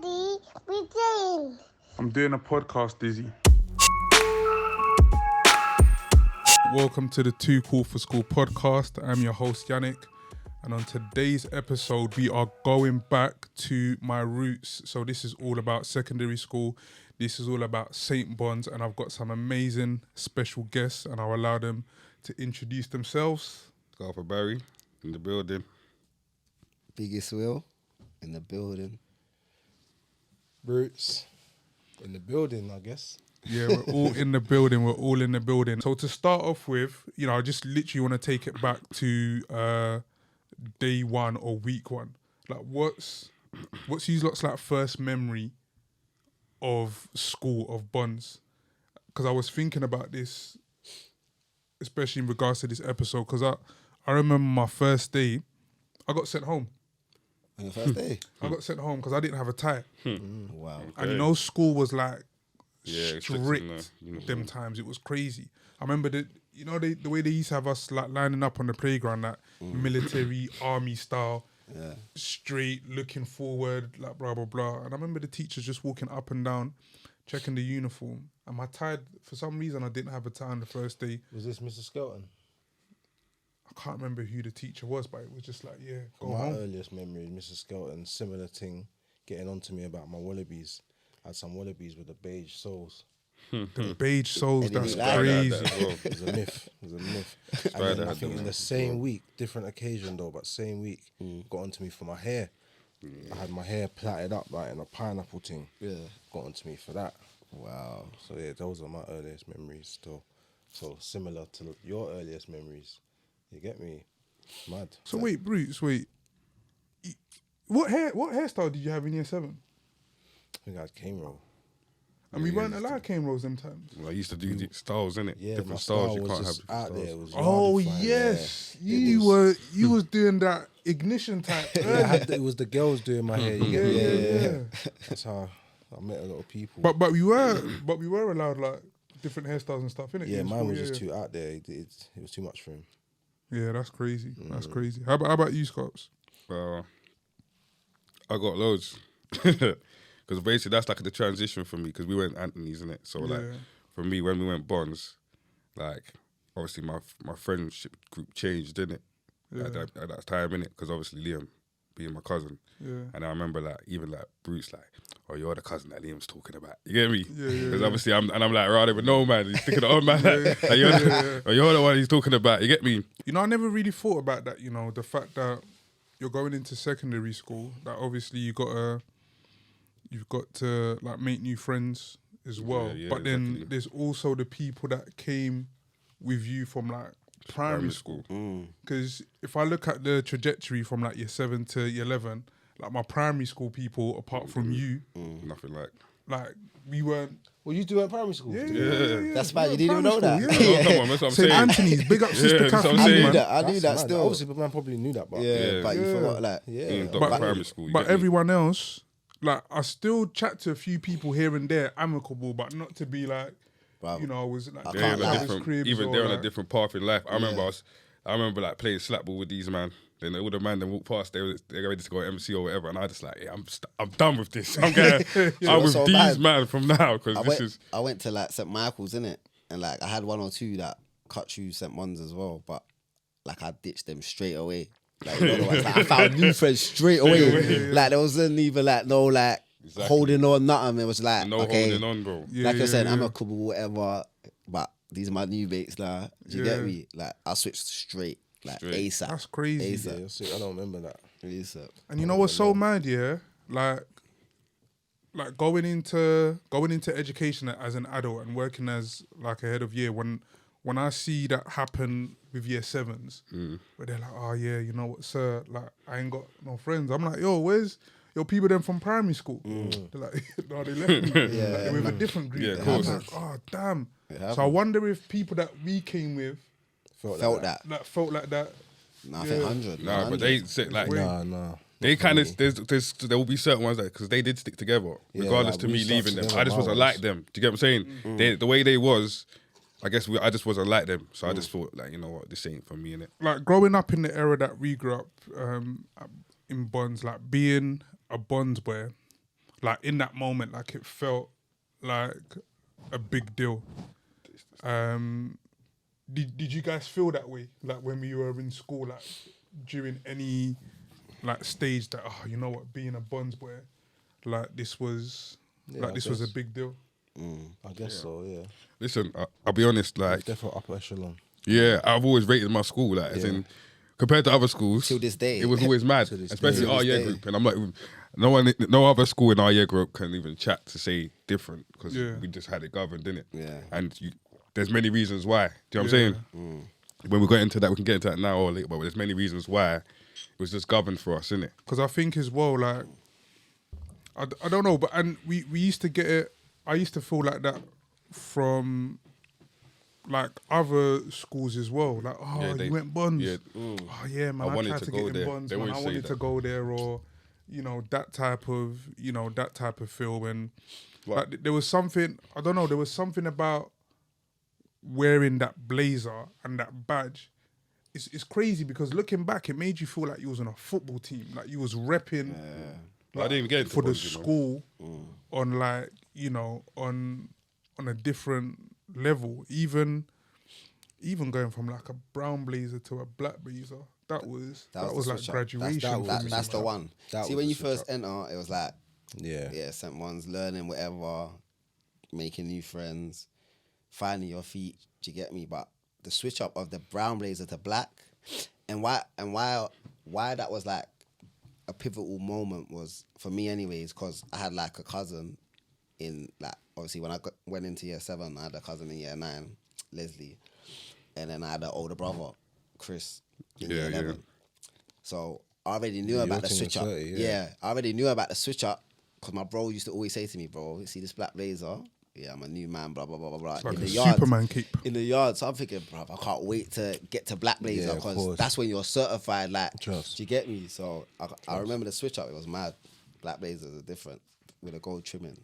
Daddy, we're doing. I'm doing a podcast, Dizzy. Welcome to the Too Cool for School podcast. I'm your host, Yannick. And on today's episode, we are going back to my roots. So this is all about secondary school. This is all about St. Bonds. And I've got some amazing special guests and I'll allow them to introduce themselves. Garth Barry in the building. Biggest Will in the building. Roots in the building, I guess. Yeah, we're all in the building. We're all in the building. So to start off with, you know, I just literally want to take it back to day one or week one. Like, what's you lot's like first memory of school, of Bonds? Because I was thinking about this, especially in regards to this episode. Because I remember my first day, I got sent home. On your first day? I got sent home because I didn't have a tie. Wow. And you know, school was like Yeah, strict them times. It was crazy. I remember the way they used to have us like lining up on the playground, that military army style, straight looking forward, like blah blah blah. And I remember the teachers just walking up and down, checking the uniform. And my tie, for some reason, I didn't have a tie on the first day. Was this Mr. Skelton? I can't remember who the teacher was, but it was just like, yeah, go My home. earliest memory is Mr. Skelton, similar thing, getting on to me about my wallabies. I had some wallabies with the beige soles. The beige soles, And that's he like crazy. It was a myth. It was a myth. And then I think in the same week, different occasion though, but same week, got onto me for my hair. I had my hair plaited up like in a pineapple thing. Yeah. Got onto me for that. Wow. So yeah, those are my earliest memories still. So similar to your earliest memories. You get me? Mad. So wait, Bruce, wait. What hairstyle did you have in year 7? I think I had cane roll. And we weren't allowed cane rolls them times. Well, I used to do styles, innit? Yeah, Different my styles. style You was can't have just different out there. It styles. was Oh yardie fine, yes, yeah. you was doing that ignition type. Yeah, it was the girls doing my hair. You get me? Yeah. That's how I met a lot of people. But we were allowed like different hairstyles and stuff, innit? yeah, in mine school, was yeah, just yeah. too out there. It was too much for him. Yeah, that's crazy. That's crazy. How about you, Scops? I got loads. Because basically that's like the transition for me, because we went Anthony's, innit? So like, Yeah. for me, when we went Bonds, like, obviously my friendship group changed, didn't it? Yeah. At that time, innit? Because obviously Liam being my cousin. Yeah. And I remember like, even like Bruce, like, oh, you're the cousin that Liam's talking about. You get me? Yeah, yeah, Because yeah. obviously I'm like, right, but no, man, he's thinking, oh, man, like, you're the one he's talking about. You get me? You know, I never really thought about that. You know, the fact that you're going into secondary school, that obviously you've got to like make new friends as well. Yeah, but then exactly. there's also the people that came with you from like primary school. Because if I look at the trajectory from like year 7 to year 11, like my primary school people, apart from you, Nothing like. like we weren't. Well, you do at primary school. Yeah. That's why you didn't even know that. Yeah. Oh, come on, that's what I'm St. saying. Anthony's, big up Sister that's what I'm Kathleen, saying. I man. knew that. I knew That's that mad. still. Obviously, but man probably knew that. But Yeah. But you forgot, like, yeah. Dog primary school. you But get me? everyone else, like, I still chat to a few people here and there, amicable, but not to be like, Wow. you know, I was like, I They're can't on a lie. different, cribs even or they're on a like- different path in life. I remember like playing slapball with these man. Then all the man then walk past, they're ready to go MC or whatever, and I just like, yeah, I'm done with this. I'm going, I'm with so these bad. man from now because I went to like St. Michael's, innit? And like I had one or two that cut through St. Mons as well, but like I ditched them straight away. Like, you know the ones, like, I found new friends straight away. Like there wasn't even like no like holding on nothing. It was like no okay, holding on, bro. Yeah, like you're saying, yeah. amicable, whatever. But these are my new mates now. Do you Yeah. get me? Like I switched straight, like Straight. ASAP. That's crazy. Yeah, ASAP. you're sick. I don't remember that. ASAP. And you know what's so mad, yeah? Like going into education as an adult and working as like a head of year, when I see that happen with year 7s, where they're like, oh yeah, you know what, sir, like I ain't got no friends. I'm like, yo, where's your people then from primary school? They're like, no, they left me. Like, they're with a different group. Yeah, of And I'm course. like, oh damn. happened. So I wonder if people that we came with Felt that. felt like that. Nah, I think Yeah. 100. Nah, but they said like Nah. they kind of there will be certain ones that because they did stick together regardless like, to we me stuck leaving them. together I just wasn't miles. like them. Do you get what I'm saying? They, the way they was, I guess I just wasn't like them. So I just thought like, you know what, this ain't for me, innit? Like growing up in the era that we grew up in Bonds, like being a Bonds boy, like in that moment, like it felt like a big deal. Did you guys feel that way? Like when we were in school, like during any like stage that, oh, you know what, being a Bonds boy, like this was Yeah, like this was a big deal. I guess so, yeah. Listen, I'll be honest, like, Definitely upper echelon. yeah, I've always rated my school, like, as in, compared to other schools, Till this day. it was always mad, To this day. especially Till our this year day. group. And I'm like, no other school in our year group can even chat to say different because Yeah. we just had it governed, didn't it? Yeah. And there's many reasons why. Do you know what I'm saying? When we got into that, we can get into that now or later, but there's many reasons why it was just governed for us, innit? Because I think as well, like, I don't know, but and we used to get it. I used to feel like that from like other schools as well. Like, oh, Yeah, you went Bonds. yeah. Oh yeah, man, I wanted tried to to go get in there. Bonds, They man. always I say wanted that. to go there, or that type of film. And like, there was something, I don't know, there was something about wearing that blazer and that badge. It's crazy because looking back, it made you feel like you was on a football team, like you was repping. I didn't even get into for the Bonds, you know. school on like on a different level. Even going from like a brown blazer to a black blazer, that was the like switch up. graduation. for me, That's the man. one. That See, was when the you switch first up. enter, it was like, Yeah. St. One's learning whatever, making new friends, finding your feet. Do you get me? But the switch up of the brown blazer to black, and why that was like a pivotal moment was for me, anyways, because I had like a cousin in like obviously when I went into year 7, I had a cousin in year 9, Leslie, and then I had an older brother, Chris, in year 11. So I already knew Yeah, about your the thing switch was up. 30, Yeah. yeah. I already knew about the switch up because my bro used to always say to me, bro, you see this black blazer? Yeah, I'm a new man, blah, blah, blah, blah, blah. It's like in a the yard, Superman cape. in the yard. So I'm thinking, bro, I can't wait to get to black blazer Yeah, of because course. that's when you're certified. Like, Trust. do you get me? So I remember the switch up. It was mad. Black blazers are different with a gold trimming.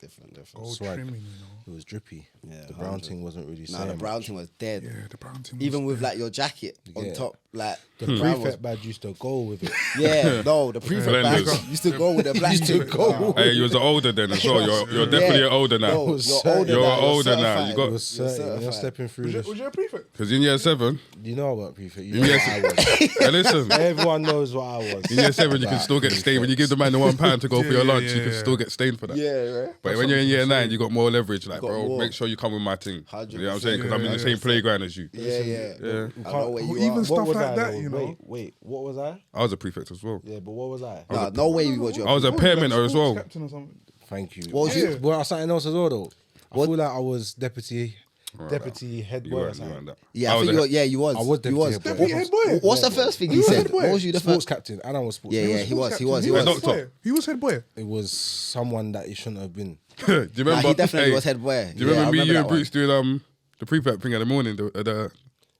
Different. Gold Swag. trimming, It was drippy. Yeah, The brown 100. thing wasn't really Nah, saying the brown much. thing was dead. Yeah, the brown thing. Even with like your jacket on Yeah. top, like The brown was- prefect badge used to go with it. Yeah, no, the prefect Blenders. bags used to go with the black Used to trimming. go. Hey, you was older then as well. You're definitely older now. No, was you're certain. older You're now. older now. certified. You got- It was You're certain. You're certified. stepping through was this. you a prefect? Because in year 7, You know I wasn't prefect. You know what I was. hey, listen, Everyone knows what I was. in year 7 you can still get stained. When you give the man the £1 to go for Yeah, your yeah, lunch, you can yeah. still get stained for that. Yeah, right. But when you're in year 9, you got more leverage. Like, got bro, more. make sure you come with my thing. 100%. You know what I'm saying? Because I'm in the same 100%. playground as you. Yeah. Yeah. I know where you Even are. stuff What was like I, that, though? you know. Wait, what was I? I was a prefect as well. Yeah, but what was I? Nah, no way you was your. I was a Like pair mentor as sports well. captain or something. Thank you. What was you? Well, I was something else as well though. I What? feel like I was deputy head You boy or weren't something. that. Yeah, I was think a- you were. Yeah, you was. I was You was. deputy head Deputy head boy. What's the first thing he You were said? head boy. What was you the Sports first? captain. I was sports Yeah, captain. yeah, he was. He was. He He was. was doctor. head boy. He was head boy. It was someone that he shouldn't have been. Do you remember? Nah, he definitely hey, was head boy. Do you remember I me, you, that and one. Bruce doing the prefect thing in the morning? The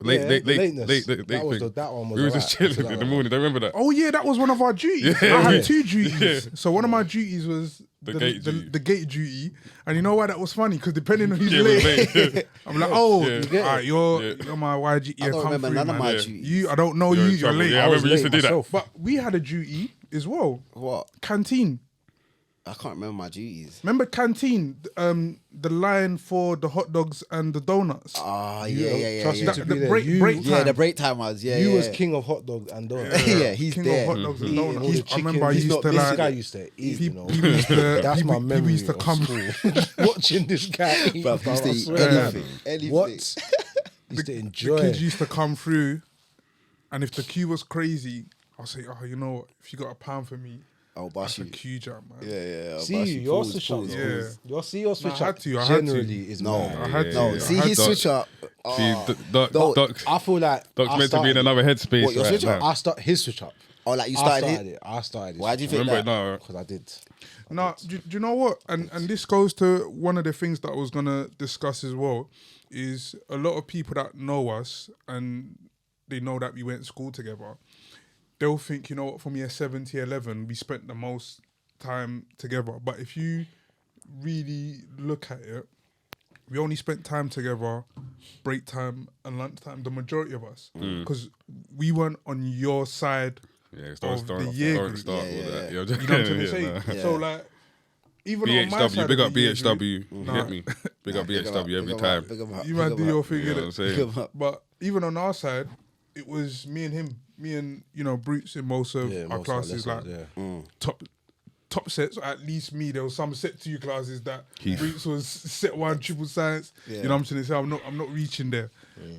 late, Yeah, late, the late, lateness. late, That was thing. that one was We was just alright. chilling That in the one. morning. Do you remember that? Oh yeah, that was one of our duties. Yeah. I had Yeah. 2 duties. So one of my duties was The gate duty. the gate duty, and you know why that was funny? Because depending on who's Yeah, we're late, late. I'm like, oh, Yeah. You all right, you're Yeah. my YG. Yeah, I don't come remember through, none of man. my Yeah. duties. I don't know You're you. in You're trouble. late. Yeah, I I was remember you used to late do that. myself. But we had a duty as well. What? Canteen. I can't remember my duties. Remember canteen? The line for the hot dogs and the donuts. Oh You know, yeah. trust me That- to the be there. break- You- break Yeah, time. the break time was. Yeah, You yeah. was king of hot dogs and donuts. Yeah, he's King there. of hot dogs and Eating donuts. all the I chicken. remember I He's used not- to this like. guy used to eat. He You know, used to. that's my he memory used to of come. school. Watching this guy eat. Bruv, he used to I eat swear. anything. Anything. What? Used to The enjoy. kids used to come through, and if the queue was crazy, I'll say, "Oh, you know what? If you got £1 for me, Oh, that's Bashi. a queue jam, man." Yeah. See, Bashi, your pause, switch pause, up. Yeah. pause. Your switch I had up to, I had to. generally is No. mad. I had to. No, Yeah, see I had his to. switch up. See, Doc, Don't- I feel like Doc's I meant to be in started another headspace. What, your right switch up? now. I start his switch up. Oh, like you I started started it. it. I started it. Why do you think Remember that? it now? Because I did. No, do you know what? And this goes to one of the things that I was gonna discuss as well. Is a lot of people that know us and they know that we went to school together. They'll think, you know what? From year 7 to 11, we spent the most time together. But if you really look at it, we only spent time together, break time and lunchtime. The majority of us, because we weren't on your side. Yeah, Of the year group. start Yeah, with yeah, that. yeah. You know what I'm trying to say? nah. Yeah. So like, even on my side BHW, big of up the year group, BHW. You get me? Big up BHW every time. you might do your thing, You know what I'm innit? saying? But even on our side, it was me and him, Brutes in most of our most of our classes, lessons, like top sets. Or at least me, there was some set 2 classes that Brutes was set 1 triple science. You know what I'm saying? So I'm not reaching there,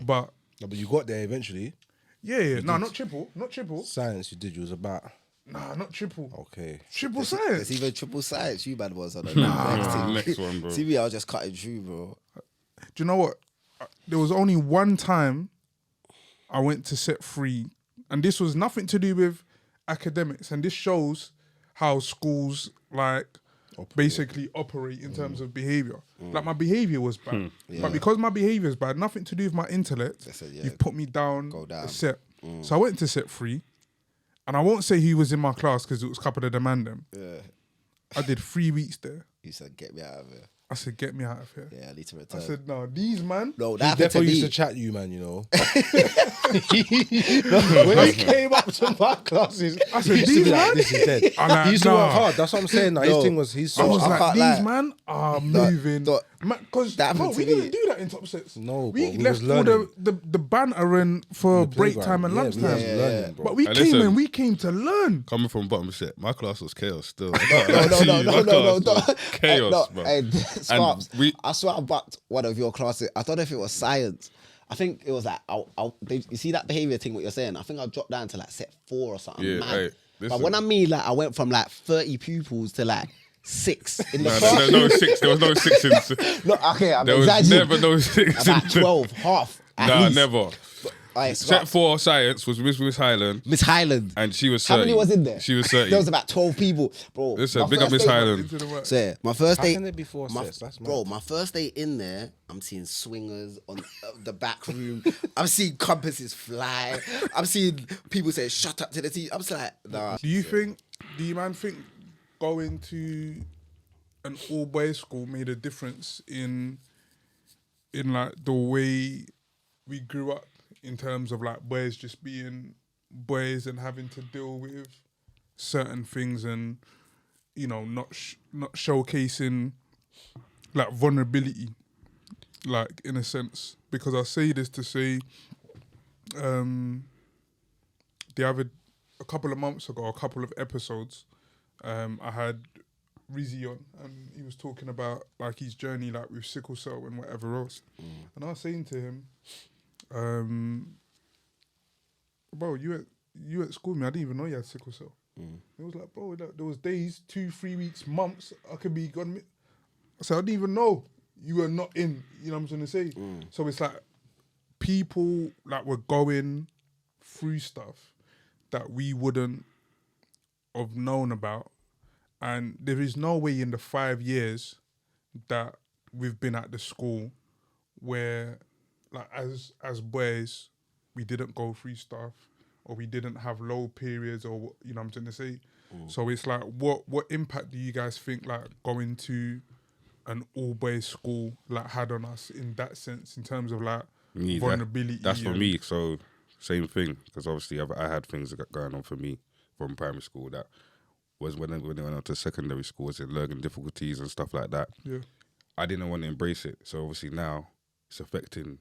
but No, but you got there eventually. yeah, no, not triple. Science you did, you was about. Nah, not triple. Okay. Triple It's science. even triple science. You bad was on the Next one, bro. See me, I was just cutting through, bro. Do you know what? There was only one time I went to set 3, and this was nothing to do with academics, and this shows how schools basically operate in terms of behavior. Like my behavior was bad, but because my behavior is bad, nothing to do with my intellect. said, yeah, You've put me down, go down. a set. So I went to set 3, and I won't say who was in my class because it was a couple of the man them. Yeah. I did 3 weeks there. You said, get me out of here. I said, get me out of here. Yeah, I need to I return. said, no, these man. No, He that happened to definitely used me. to chat you, man, you know. When he came up to my classes, I said, he used to these be like, man. this is dead. I'm like, He used to work nah. hard. That's what I'm saying. Like, his No. thing was, he's I so was I like, can't these lie. man are moving. Because that happened we to me. didn't do that in top sets. No, we bro, we left was all learning. the bantering for the break playground. time and Yeah, we lunchtime. was learning, bro. But we Hey, came listen. and we came to learn. Coming from bottom set, my class was chaos still. No, Chaos, bro. Hey, Sparks, we- I swear I bucked one of your classes. I don't know if it was science. I think it was like, you see that behavior thing, what you're saying? I think I dropped down to like set 4 or something. Yeah, mad. hey, but listen. when I mean like, I went from like 30 pupils to like 6 in the Nah, class. there was no 6 in. No, okay, I'm There was exaggerating. never no 6 About in. 12, half. At Nah, least. never. Alright, Set 4 science was Miss Highland, Miss Highland. and she was 30. How many was in there? She was 30. There was about 12 people, bro. Listen, my big up first Miss day- Highland. So yeah, my first How day. can there be 4 sets? That's Bro, mad. my first day in there, I'm seeing swingers on the back room. I'm seeing compasses fly. I'm seeing people say, shut up to the team. I'm just like, nah. Do you man think going to an all boys school made a difference in like the way we grew up in terms of like boys just being boys and having to deal with certain things and not showcasing like vulnerability, like in a sense? Because I say this to say, a couple of months ago, a couple of episodes, I had Rizzy on, and he was talking about like his journey, like with sickle cell and whatever else. And I was saying to him, bro, you at school with me, I didn't even know you had sickle cell. He was like, bro, there was days, 2-3 weeks, months, I could be gone. I said, I didn't even know you were not in. You know what I'm trying to say? So it's like people like were going through stuff that we wouldn't have known about. And there is no way in the 5 years that we've been at the school where, like, as boys, we didn't go through stuff or we didn't have low periods or, you know what I'm trying to say? So it's like, what impact do you guys think, like, going to an all-boys school, like, had on us in that sense, in terms of, like, vulnerability? That's for and- me. So same thing, because obviously I had things that got going on for me from primary school that was when I went on to secondary school, was in learning difficulties and stuff like that. Yeah. I didn't want to embrace it. So obviously now it's affecting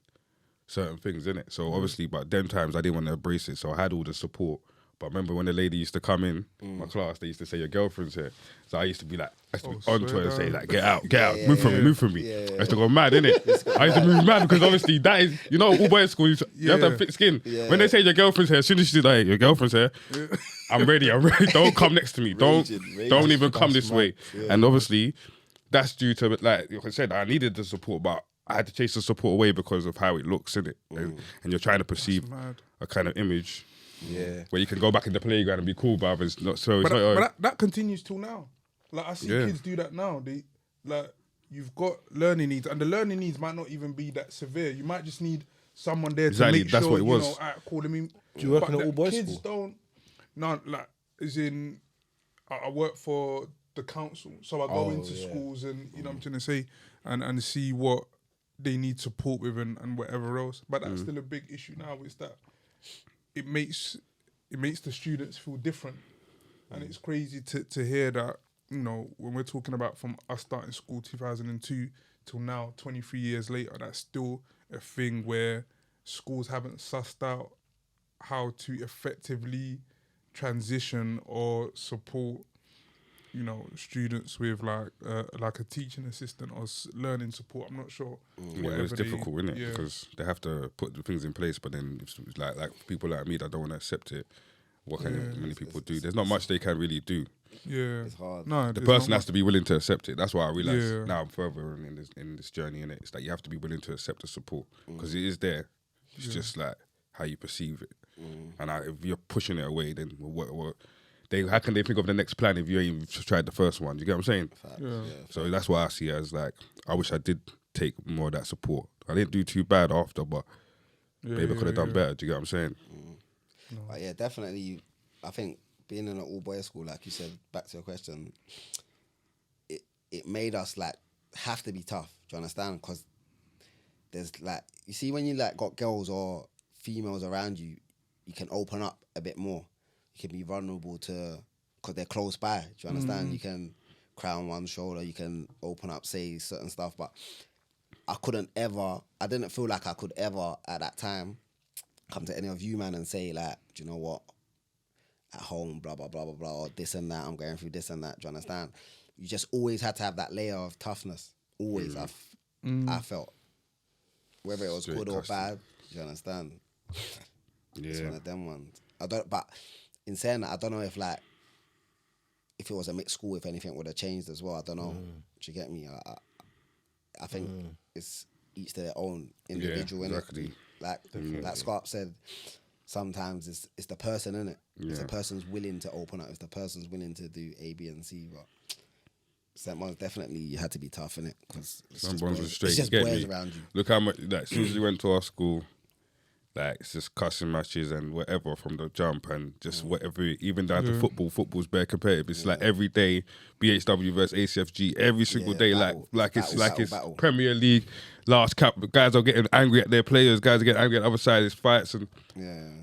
certain things, innit? So obviously, but them times I didn't want to embrace it. So I had all the support. But I remember when the lady used to come in my class, they used to say, your girlfriend's here. So I used to be like, I used to be onto her and say, like, get out, move from me. I used to go mad, innit? I used to move mad because obviously that is, all boys school, you have to have thick skin. When they say your girlfriend's here, as soon as she's like, your girlfriend's here, I'm ready. Don't come next to me. Don't even come this way. And obviously, that's due to, like I said, I needed the support, but I had to chase the support away because of how it looks, innit? And you're trying to perceive mad. a kind of image. Yeah. Where you can go back in the playground and be cool, bruv. It's not so. It's But, not, but that continues till now. Like, I see kids do that now. They like, you've got learning needs, and the learning needs might not even be that severe. You might just need someone there Exactly, to make that's sure what it was. call them in. Do you work But in an the all-boys kids school? don't. No, like, as in, I work for the council, so I go into schools and you know what I'm trying to say, and see what they need support with and whatever else. But that's still a big issue now. Is that it makes the students feel different, and it's crazy to hear that you know, when we're talking about from us starting school 2002 till now, 23 years later, that's still a thing where schools haven't sussed out how to effectively transition or support, you know, students with like a teaching assistant or learning support. I'm not sure. Yeah, it's difficult, isn't it? Yeah. Because they have to put the things in place, but then if it's like people like me that don't want to accept it, what can many people do? There's not much they can really do. Yeah, It's hard. No, The there's person not has to be willing to accept it. That's what I realize Yeah. now. I'm further in this journey, and it's that you have to be willing to accept the support because it is there. It's just like how you perceive it, and if you're pushing it away, then what? How can they think of the next plan if you ain't even tried the first one? Do you get what I'm saying? Yeah. So that's why I see it as like I wish I did take more of that support. I didn't do too bad after, but maybe I could have done better. Do you get what I'm saying? But yeah, definitely. I think being in an all boys school, like you said, back to your question, it made us like have to be tough. Do you understand? Because there's like, you see, when you like got girls or females around you, you can open up a bit more. You can be vulnerable to, because they're close by. Do you understand? You can cry on one shoulder. You can open up, say certain stuff. But I didn't feel like I could ever at that time come to any of you, man, and say like, do you know what? At home, blah, blah, blah, blah, blah, or this and that, I'm going through this and that. Do you understand? You just always had to have that layer of toughness. Always, I felt. Whether it was Straight good or custom. bad, do you understand? It's Yeah. one of them ones. But in saying that, I don't know if it was a mixed school, if anything would have changed as well. I don't know. Do you get me? I think it's each to their own individual. Yeah, innit? exactly. Like Scarp said, sometimes it's the person, innit? If the Yeah. person's willing to open up, if the person's willing to do A, B, and C, but St. Mons, definitely you had to be tough, innit? Because Some ones were straight. it's just you get boys me? around you. Look how much. Like, as soon as we went to our school, like it's just cussing matches and whatever from the jump and just whatever. Even down to football. Football's bare competitive. It's like every day, BHW versus ACFG. Every single Yeah, day, battle, it's battle. Premier League. Last cap, guys are getting angry at their players. Guys are getting angry at the other side. It's fights and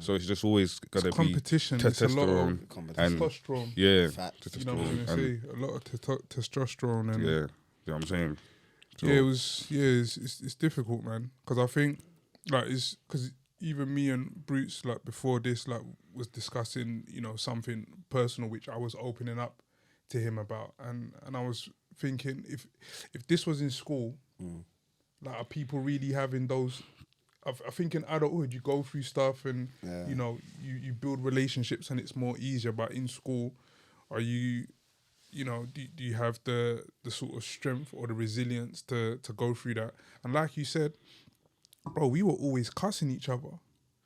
so it's just always gonna be competition. It's a lot of testosterone and testosterone. yeah, Facts. You know what I'm testosterone gonna and say? A lot of testosterone and yeah. You know what I'm saying? So, it's difficult, man. Because I think like it's because even me and Brutes like before this like was discussing, you know, something personal which I was opening up to him about, and I was thinking if this was in school, like are people really having those? I think in adulthood you go through stuff and you know you build relationships and it's more easier. But in school, are you? You know, do you have the sort of strength or the resilience to go through that? And like you said, bro, we were always cussing each other.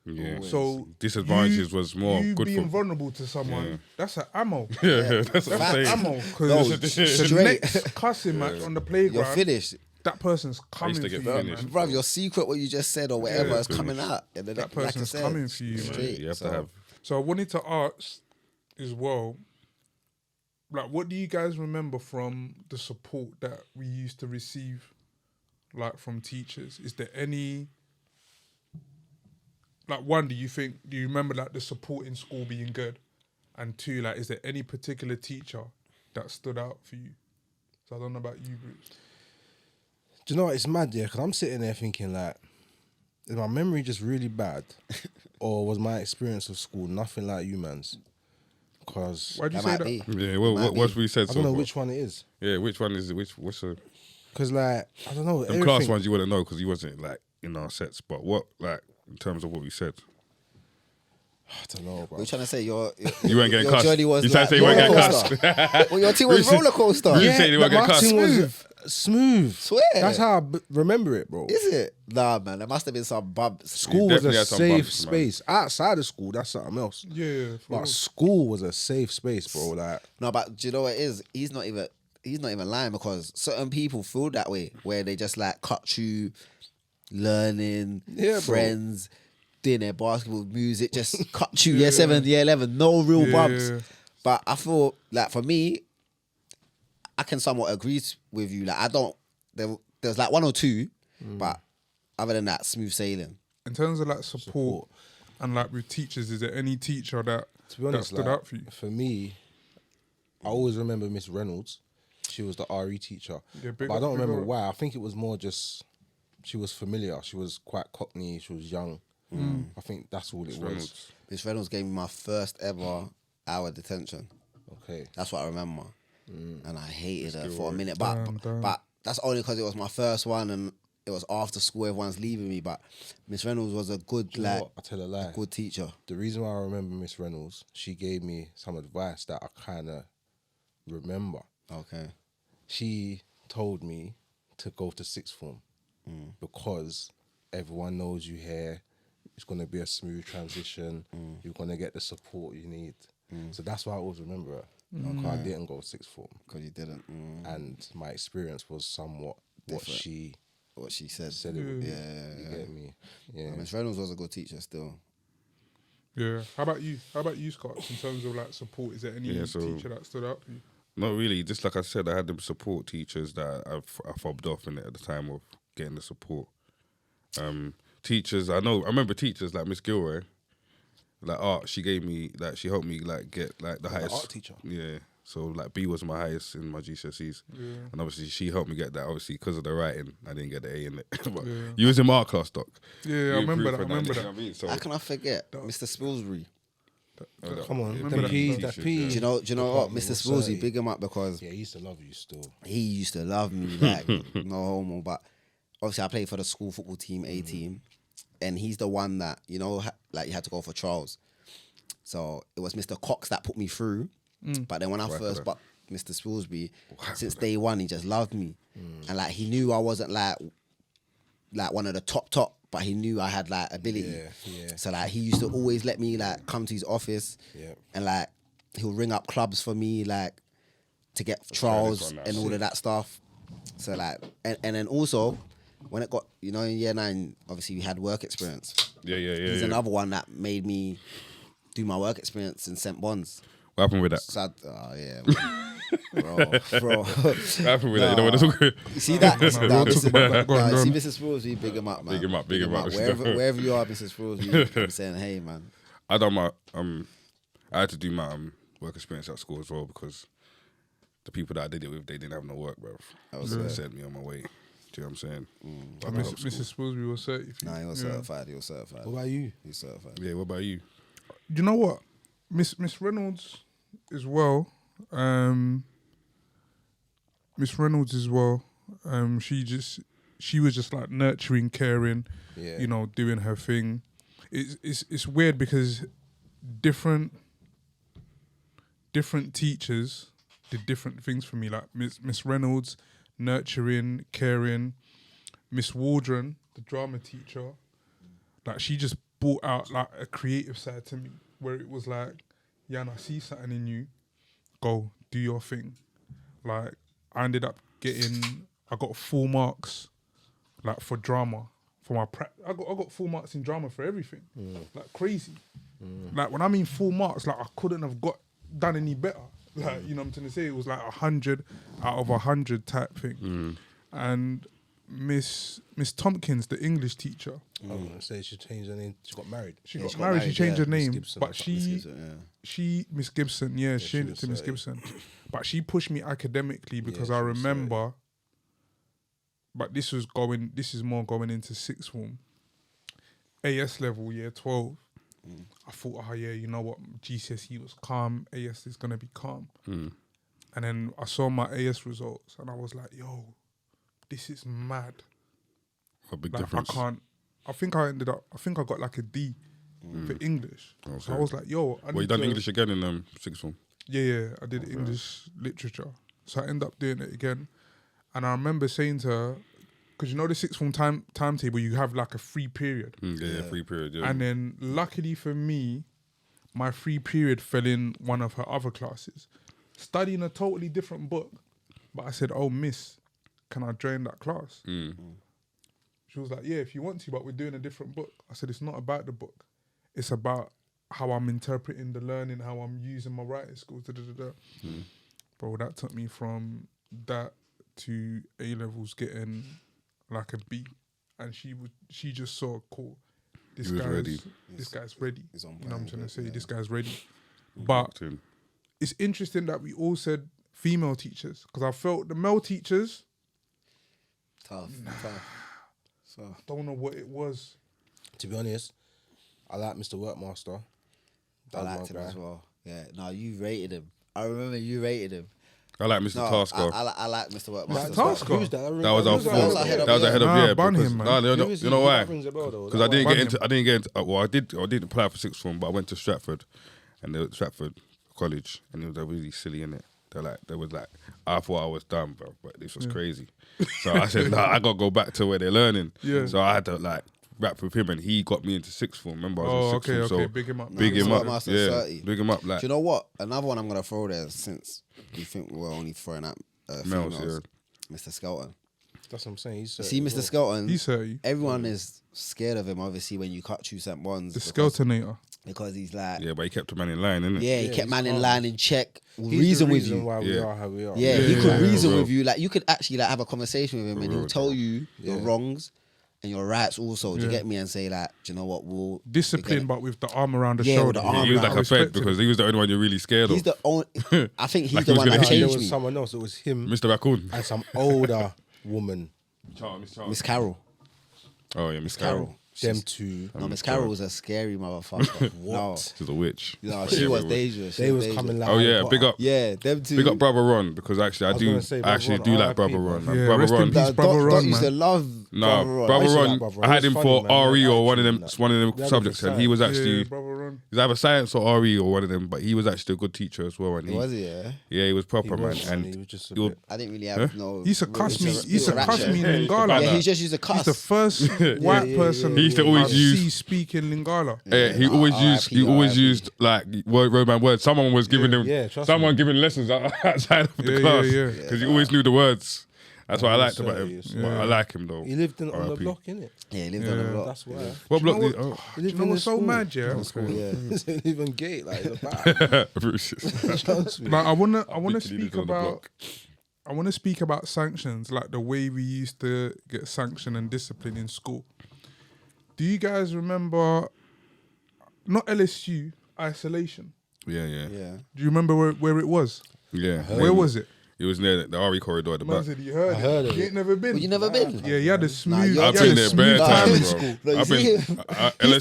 yeah. So disadvantages was more you good being for. vulnerable to someone. That's an ammo. Yeah, that's what I'm saying. Ammo. No, Because the straight. next cussing match on the You're playground, finished. that person's coming to for get you, finished. man. Bruv, your secret, what you just said or whatever, is coming finished. out. And then, That person's coming for you, man. straight. You have So, to have. So I wanted to ask as well, like, what do you guys remember from the support that we used to receive, like, from teachers? Is there any, like, one, do you remember, like, the support in school being good? And two, like, is there any particular teacher that stood out for you? So I don't know about you, Bruce. Do you know what? It's mad, yeah, because I'm sitting there thinking, like, is my memory just really bad? Or was my experience of school nothing like you, man's? Because Why'd you that say might that? be. Yeah, what's we said I so don't know far? which one it is. Yeah, which one is it? What's the Because, like, I don't know. them class ones you wouldn't know because you wasn't like in our sets. But what, like, in terms of what we said, I don't know, bro. We're trying to say your you weren't getting your cussed. journey was You trying like to say you weren't getting roller cussed? coaster. Well, your team was roller coaster. Bruce said you weren't my getting cussed. team was smooth. Swear. That's how I remember it, bro. Is it? Nah, man. There must have been some bumps. School was definitely a had some safe bumps, man. space. Outside of school, that's something else. Yeah, for But real. school was a safe space, bro. Like, No, but do you know what it is? He's not even lying because certain people feel that way where they just like cut you, learning, Yeah, bro. friends, doing their basketball, music, just cut you. Year 7, year 11, no real bumps. Yeah. But I feel like for me, I can somewhat agree with you. Like I don't. There's like one or two, but other than that, smooth sailing. In terms of, like, support and, like, with teachers, is there any teacher that to be honest, stood like, out for you? for me, I always remember Miss Reynolds. She was the RE teacher. Yeah, But I don't remember why. I think it was more just she was familiar. She was quite cockney. She was young. I think that's all it was. Miss Reynolds gave me my first ever hour detention. Okay. That's what I remember. And I hated her for a minute. Damn. But that's only because it was my first one and it was after school, everyone's leaving me. But Miss Reynolds was a good, Do you know like, what? I tell a lie. good teacher. The reason why I remember Miss Reynolds, she gave me some advice that I kind of remember. Okay. She told me to go to sixth form because everyone knows you here. It's going to be a smooth transition. You're going to get the support you need. So that's why I always remember her. Because I didn't go sixth form. Because you didn't. And my experience was somewhat What she said. said it would be. Yeah. You get me? Yeah. Miss Reynolds was a good teacher still. Yeah. How about you, Scott? In terms of like support, is there any teacher that stood out for you? Not really. Just like I said, I had them support teachers that I fobbed off in it at the time of getting the support. Teachers, I remember teachers like Miss Gilroy, like art. She gave me like she helped me like get like the highest art teacher. Yeah. So like B was my highest in my GCSEs, and obviously she helped me get that. Obviously because of the writing, I didn't get the A in it. But you was in my art class, Doc. Yeah, I remember that. You know what I mean? So How can I forget Mr. Spilsbury? Come on, yeah, that P. Do you know what, Mr. Spilsbury, big him up because Yeah, he used to love you still. he used to love me, like, no homo. But obviously, I played for the school football team, A team, and he's the one that, you know, like you had to go for trials. So it was Mr. Cox that put me through. But then when I first got Mr. Spilsbury, since day one, he just loved me. And like he knew I wasn't like one of the top, but he knew I had like ability. Yeah. So like he used to always let me like come to his office and like he'll ring up clubs for me like to get trials and all of that stuff. So like and then also when it got, you know, in year 9, obviously we had work experience. yeah. He's another one that made me do my work experience in St. Bonds. What happened with that? So bro. What happened with that? You know what I'm talking? You see that? We'll talk about that. Go on, go See on. Mrs. Spilsbury, big him up, man. Big him up. Wherever you are, Mrs. Spilsbury, I'm saying, hey, man. I done my I had to do my work experience at school as well because the people that I did it with, they didn't have no work, bro. So they sent me on my way. Do you know what I'm saying? But Mrs. Spilsbury was certified. Nah, he was certified. He was certified. What about you? He's certified. Yeah, what about you? You know what, Miss Reynolds as well. Miss Reynolds as well. She was just like nurturing, caring. Yeah. You know, doing her thing. It's weird because different teachers did different things for me. Like Miss Reynolds, nurturing, caring. Miss Waldron, the drama teacher, like she just brought out like a creative side to me where it was like, Jan, I see something in you, go do your thing. Like I ended up I got full marks like for drama for my I got full marks in drama for everything, like crazy. Like when I mean full marks, like I couldn't have done any better. Like, you know what I'm trying to say? It was like 100 out of 100 type thing. And Miss Tompkins, the English teacher, I was gonna say she changed her name. She got married. she got married. She changed her name, Gibson, but Miss Miss Gibson, yeah, she changed it was to Miss Gibson. But she pushed me academically because I she was remember. But this is more going into sixth form, AS level, year 12. I thought, you know what, GCSE was calm, AS is gonna be calm. And then I saw my AS results, and I was like, yo, this is mad. A big Like, difference. I think I got like a D for English. So I was like, yo, Well, you done English again in sixth form? Yeah, I did English literature. So I ended up doing it again. And I remember saying to her, because you know the sixth form timetable, you have like a free period. Yeah, free period. Yeah. And then luckily for me, my free period fell in one of her other classes. Studying a totally different book. But I said, oh, miss, can I join that class? She was like, yeah, if you want to, but we're doing a different book. I said, it's not about the book. It's about how I'm interpreting the learning, how I'm using my writing skills. Bro, that took me from that to A-levels getting like a B. And she just saw, cool, this He was ready. guy's ready. He's on You know what I'm brand, trying to say? yeah. This guy's ready. But it's interesting that we all said female teachers because I felt the male teachers. Tough. So Don't know what it was. To be honest, I like Mr. Workmaster. I That was liked my him guy. as well. Yeah. No, you rated him. I remember you rated him. I like Mr. No, Tasker. I like Mr. Workmaster. Tasker? Who's that? That was our Who's that? fourth. That That was ahead of Nah, yeah. bun because- him, man. no, Who is he? you know why? That rings a bell, though. Because That I didn't Bun get him. into. I didn't get into. Well, I did apply for sixth form, but I went to Stratford, and the Stratford College, and it was really silly in it. They was like, I thought I was done, bro, but this was crazy. So I said, nah, I gotta go back to where they're learning. Yeah. So I had to like rap with him, and he got me into sixth form. Remember, I was in sixth okay. form. So Big him up. big him Mr. up, Workmaster, yeah, 30. big him up. Like Do you know what? Another one I'm gonna throw there since you think we're only throwing out Males, females. Mr. Skelton. That's what I'm saying. He's See, Mr. Skelton. He's 30. Everyone is scared of him. Obviously, when you cut two cent ones, The Skeltonator. because he's like, yeah, but he kept a man in line, innit? yeah, he Yeah, kept he's man in calm. line in check, He's reason the with reason you. why we Yeah. are how we are. Yeah, he could reason yeah. with you. Like you could actually like have a conversation with him, and he'll Real, tell you your Yeah. wrongs and your rights also. Do you Yeah. get me? And say like, do you know what? We'll Discipline, but with the arm around the Yeah, with shoulder. the arm He was around. like a fed because he was the only one you're really scared He's of. the only. I think he's Like the he was one gonna that hit you. There changed was me. someone else. It was him Mr. Raccoon. and some older woman. Miss Carol. Oh yeah, Miss Carol. Them two. No, Miss Carol was a scary motherfucker. No, She's a witch. no, she was dangerous. She They was dangerous. coming like. Oh Harry yeah, Potter. big up. Yeah, them two. Big up Brother Ron because actually I was do gonna say, Brother actually Ron, do like RIP, Brother bro. Ron. Yeah, Brother rest in Ron. peace, Brother Dot Ron, used to man. love No, Brother Ron. Brother used to Ron. like Brother I Ron. had He him was for funny, man. RE He or had one of them attitude one of them He had a subjects, good and he was Yeah, actually Brother Ron. he's either science or RE or one of them, but he was actually a good teacher as well. And Was he? Yeah. yeah, he was proper He man, was, and he was just a you'll- bit. I didn't really have no. He used to cuss me. He used to interaction. cuss me in Yeah, Lingala. Yeah, he just used to cuss. He's the first white person He used to always I use- see speaking Lingala. he always used like word by word. Someone was giving him Yeah, trust someone me. giving lessons outside of the Yeah, class yeah, yeah. because he always knew the words. That's what I liked Yes, about sir, him. yes, But sir. I like him though. He lived on the RIP. block, innit? Yeah, he lived on the block. That's why. What block? Do you did- know oh, what- do you know what's so mad, yeah? Yeah. He live in gate, like in the back. Bruce. Trust me. Like I wanna Literally speak lived on the about block. I wanna speak about sanctions, like the way we used to get sanction and discipline in school. Do you guys remember not LSU, isolation? Yeah, yeah, Yeah. Do you remember where it was? yeah. Where was it? It was near the RE corridor at the Man back. said you heard I heard it. of You it. ain't never been. Well, you never been? Yeah, you had a smooth. you're you I've had been a there smooth bare time in times, school. bro. No, you I've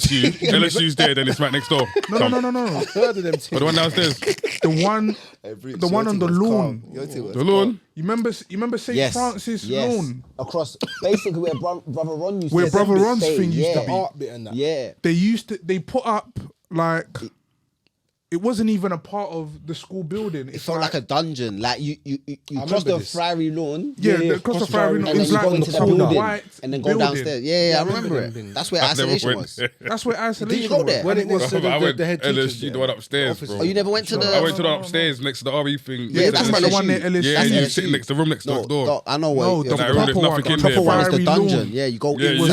see been LSU's there, then it's right next door. No. Heard of them But the one downstairs, The one on the lawn. the lawn. You remember St. Yes. Francis yes. lawn? Across, basically where Brother Ron used Where to Brother Ron's stay. thing used to Yeah. be. art bit and that. Yeah. They put up like it wasn't even a part of the school building. It felt like a dungeon. Like you cross remember the this. Friary lawn. yeah, yeah, across the cross the Friary Friary lawn. And It then was you like go a into the full building white and then go building. downstairs. Yeah, I remember them it. bins. That's where I've never isolation went was. there. That's where isolation. Did you go was. there? When it And it was was the I went head teachers LSU, there. the one upstairs, Officer. bro. Oh, you never went to the. I went to the No. upstairs next to the RE thing. Yeah, that's like LSU. the one near LSU. Yeah, That's you LSU. sit next to the room next No, door. no, I know No, what. the That room, there's proper one. nothing in The there, proper bro. one It's is the the dungeon. lawn. Yeah, you go Yeah, inside. was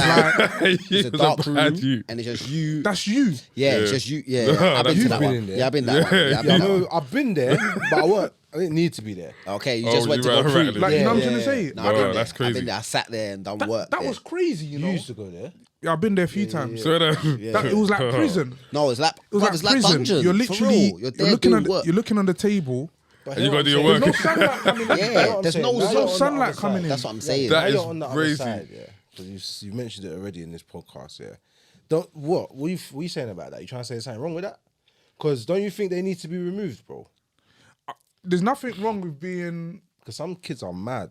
like- It's a it was dark a bad room, you. and it's just you. That's you. Yeah, it's just you. Yeah, No, I've been that's to you. that Been one. in there. Yeah, I've been that one. Yeah, I've Yeah, been I that one. know, I've been there, but I didn't need to be there. Okay, you Oh, just went you to were go right, through. Like, you know what I'm Yeah, trying to yeah, say? yeah. No, Oh, I've been there. that's I've crazy. been there. I sat there and done work. That there. was crazy, you You know. used to go there. Yeah, I've been there a few times. So That, it was like prison. No, it's like It was like it's like prison. dungeon. You're For literally real. You're there looking doing at work. you're looking on the table. But And you hear gotta what do I'm your saying? work. No sunlight coming in. Yeah, there's no Now you're on the sunlight other coming side. in. That's what I'm saying. That Now is you're on the other crazy. side, yeah. Because you mentioned it already in this podcast, yeah. What are you saying about that? You trying to say there's something wrong with that? Because don't you think they need to be removed, bro? There's nothing wrong with being. Because some kids are mad.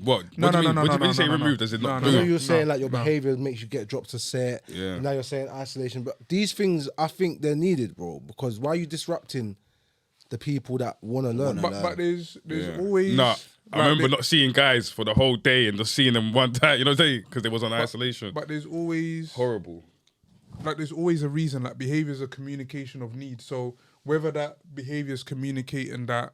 What? No, What do you no, mean? no, What no, do you say no, no, removed? no. Does it No, not no, I do? know you're saying like your no. behavior makes you get dropped to set. Yeah. Now you're saying isolation, but these things I think they're needed, bro. Because why are you disrupting the people that want to learn? But there's Yeah. always. Nah, like, I remember there- not seeing guys for the whole day and just seeing them one time. You know what I'm saying? Because they was on isolation. But there's always Horrible. like there's always a reason. Like behavior is a communication of need. So whether that behavior is communicating that,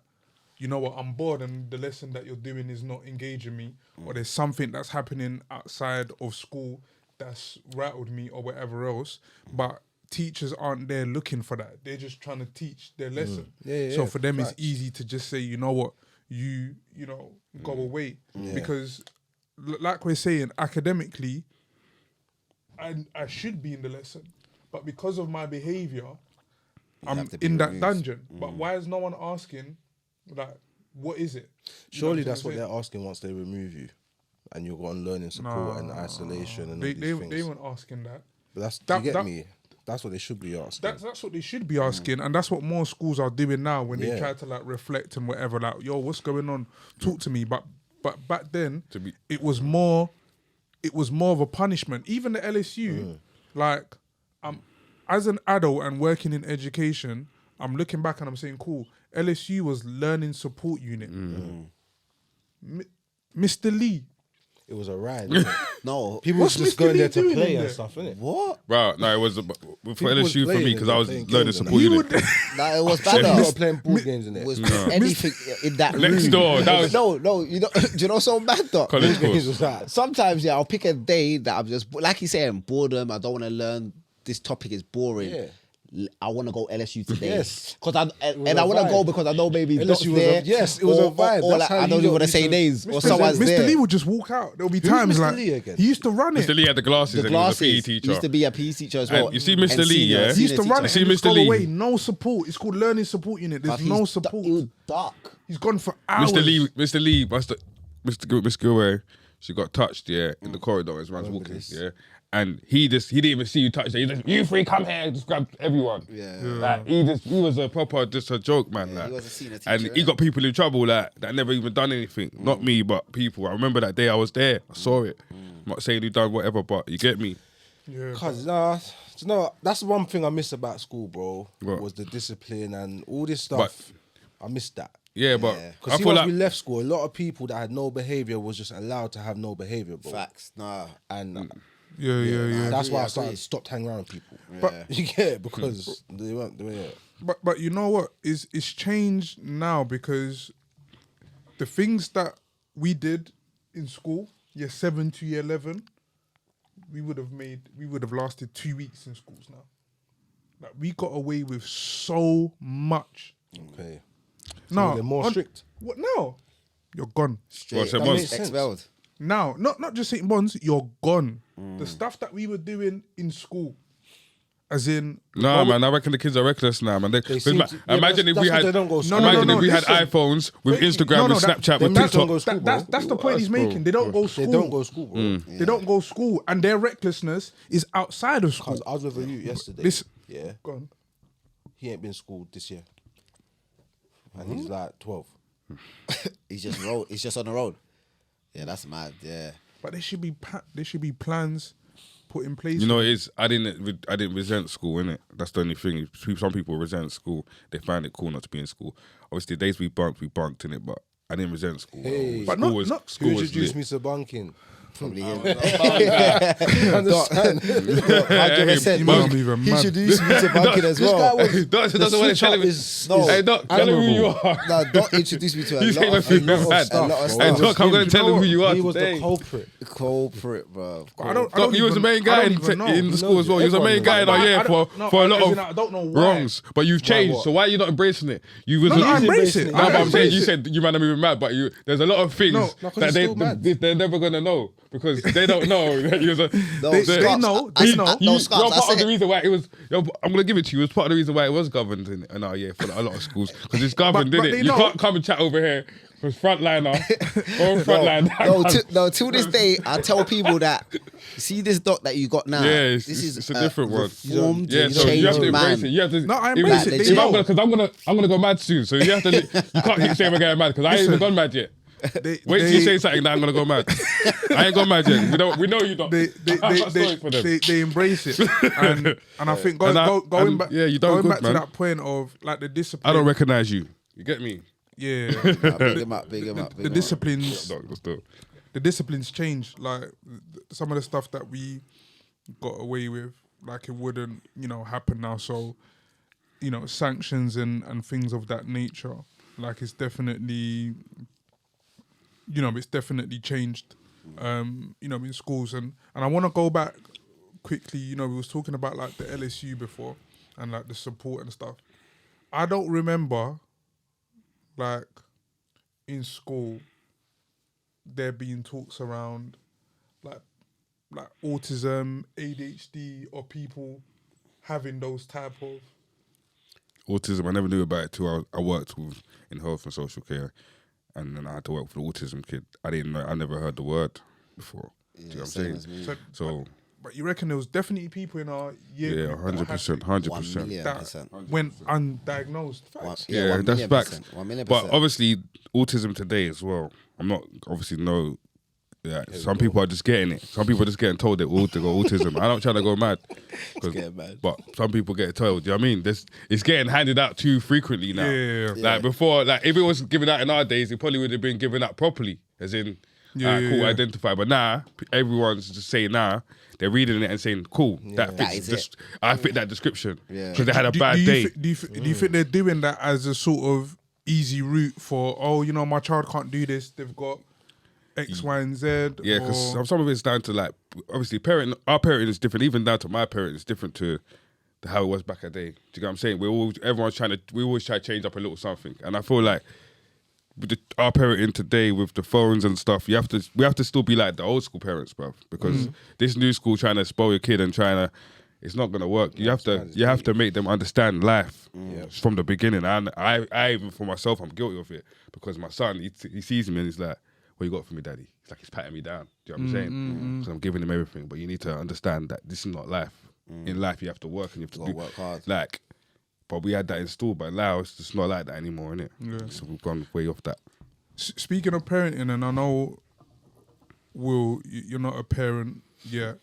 you know what, I'm bored and the lesson that you're doing is not engaging me, or there's something that's happening outside of school that's rattled me or whatever else. But teachers aren't there looking for that. They're just trying to teach their lesson. Yeah, So yeah, for them, facts. it's easy to just say, you know what, you know, go away. Because like we're saying, academically, I should be in the lesson. But because of my behavior, I'm have to be in that removed. dungeon. But why is no one asking, like, what is it? You know Surely I'm that's what saying? they're asking once they remove you, and you're on learning support and isolation and They all these things. they weren't asking that. But that's that- do you get that- me? That's what they should be asking. That's what they should be asking, and that's what more schools are doing now when they Yeah. try to like reflect and whatever. Like, yo, what's going on? Talk to me. But back then, it was more of a punishment. Even the LSU, like, as an adult and working in education, I'm looking back and I'm saying, cool. LSU was learning support unit. Mr. Lee, It was a ride. Wasn't it? No, People What's was just Mr. going Lee there to doing play in and there? stuff, innit? what? Right, no, it was for People was LSU for playing me it, because they I was playing learning games and support he unit. would. Nah, it was People better. were playing board games in there. Was anything in that Next room. door, that was- no. You know, do you know so mad though? College Board games course. was that. Sometimes, yeah, I'll pick a day that I'm just like you saying, boredom. I don't want to learn. This topic is boring. Yeah. I want to go LSU today. Yes. Because was I a want to go vibe. because I know maybe LSU Doc's was a- there. yes, it was a vibe. Or That's like, how I you don't even lot want to used say to- names. Or Mr. someone's Mr. there. Lee would just walk out. There'll be Who's times Mr. like Lee again? he used to run it. Mr. Lee had the glasses The and he was a PE glasses. He teacher. used to be a PE teacher as well. And you see Mr. And Lee, senior- yeah? He used to senior run it teacher. See and just Mr. go Lee? away. No support. It's called learning support unit. There's But no he's support. It was dark. He's gone for hours. Mr. Lee, Miss Gilway, she got touched, yeah, in the corridor as man's walking, yeah. And he didn't even see you touch her. He just, you three come here, just grabbed everyone. Yeah. Like he was a proper, just a joke, man. Yeah, like. he was a senior teacher, And he innit? got people in trouble like that never even done anything. Not me, but people. I remember that day I was there. I saw it. I'm not saying he done whatever, but you get me. Yeah, Cause that's one thing I miss about school, bro. What? Was the discipline and all this stuff. I missed that. Yeah, but Yeah. I Because feel once like we left school, a lot of people that had no behavior was just allowed to have no behavior, bro. Facts. Nah. And yeah. that's why I agree. stopped hanging around with people. But- You get it? Because they weren't doing it. But you know what? It's changed now because the things that we did in school, year 7 to year 11, we would have lasted 2 weeks in schools now. Like we got away with so much. Okay. No, they're more strict. What now? You're gone. Straight. so That once- makes sense. Expelled. Now, not just St. Bonds, you're gone. The stuff that we were doing in school, as in nah, man. I reckon the kids are reckless now, man. seem to- yeah, Imagine but if we that's had, what they don't go to school. imagine No, if we had listen. iPhones with Instagram, No, with that- Snapchat, them with kids don't TikTok. go to school, bro. that's the point he's making. They don't go school. They don't go to school, bro. They don't go school, and their recklessness is outside of school. Cause I was with a youth yesterday. This- yeah, Go on. he ain't been schooled this year, and he's like 12. He's just on the road. Yeah, that's mad. Yeah. But there should be plans put in place. You know, it is. I didn't resent school, innit? That's the only thing. Some people resent school. They find it cool not to be in school. Obviously, the days we bunked, innit? But I didn't resent school. Hey. But School not- was, not- Who school was introduced lit. me to bunking? Probably him. Understand? 100%. You must be even He mad. introduced me to banking as This guy well. was. Doc the doesn't want to switch tell up him. is- No. Hey, Doc, tell him who you are. No, Doc introduced me to a You lot say my of favorite man. a lot of Hey, stuff. Doc, I'm going to tell him who you are He was today. the culprit. Culprit, bro. I don't Doc, you was the even- main I guy don't in even know. the He school as well. You was the main guy in our year for a lot I don't know of why. wrongs. But you've changed, what? so why are you not embracing it? You was No, I embrace embracing it. it. No, I but I'm saying embrace you it. said you might not be mad, but there's a lot of things No, 'cause that he's still mad. they're never gonna know because they don't know that you was a. No, They Scots, know, I- they I- know. I- You, No, you're Scots, I part of the said reason why it was. I'm gonna give it to you. It was part of the reason why it was governed in our year for a lot of schools because it's governed, But didn't they it? You know. can't come and chat over here from frontliner or frontline. No, till this day, I tell people that, see this Doc that you got now, Yeah, this is it's a different one. reformed, Yeah, so changed you have to embrace man. it. You have to. No, I if- embrace it. if They I'm know. because I'm gonna go mad soon. So you have to. You can't keep saying we're going mad because I ain't even gone mad yet. They, Wait till you say something that I'm gonna go mad. I ain't gone mad yet. We know you don't. they I got stories for them. they embrace it, and I think going And back, yeah, you done going good, back man. to that point of like the discipline. I don't recognize you. You get me? Yeah, Nah, big him up, big him up. the disciplines. No, that's dope. The disciplines changed. Like some of the stuff that we got away with, like it wouldn't, happen now. So, sanctions and things of that nature, like it's definitely, it's definitely changed, in schools. And I want to go back quickly. We was talking about like the LSU before and like the support and stuff. I don't remember, like, in school, there being talks around like autism, ADHD, or people having those type of autism. I never knew about it till I worked in health and social care, and then I had to work for the autism kid. I didn't know. I never heard the word before. Do you know what I'm same saying? as me. So But you reckon there was definitely people in our year yeah, group that had 100%, it 100%. that 1,000,000%. went undiagnosed. Facts. Yeah, 1 that's million facts. percent. 1,000,000%. But obviously, autism today as well. I'm not obviously no. Yeah, some people are just getting it. Some people are just getting told they got autism. I'm not trying to go mad. Getting mad. But some people get told. Do you know what I mean? It's getting handed out too frequently now. Yeah. Like before, like if it was given out in our days, it probably would have been given out properly, as in, cool, identify. But now everyone's just saying they're reading it and saying, cool, that fits. That is it. I fit that description Yeah. because they had a Do bad you day. do you think they're doing that as a sort of easy route for, my child can't do this, they've got X, Y, and Z? Yeah, because some of it's down to like obviously our parenting is different. Even down to my parent is different to how it was back in the day. Do you get what I'm saying? We always try to change up a little something, and I feel like with our parenting today with the phones and stuff, we have to still be like the old school parents, bruv, because this new school trying to spoil your kid and it's not gonna work. You have to make them understand life from the beginning. And I even for myself, I'm guilty of it because my son he sees me and he's like, "What you got for me, daddy?" It's like he's patting me down. Do you know what I'm saying? Because I'm giving him everything, but you need to understand that this is not life. In life, you have to work and you have to work hard. Like, but we had that installed, but now it's just not like that anymore, innit? Yeah. So we've gone way off that. Speaking of parenting, and I know, Will, you're not a parent yet,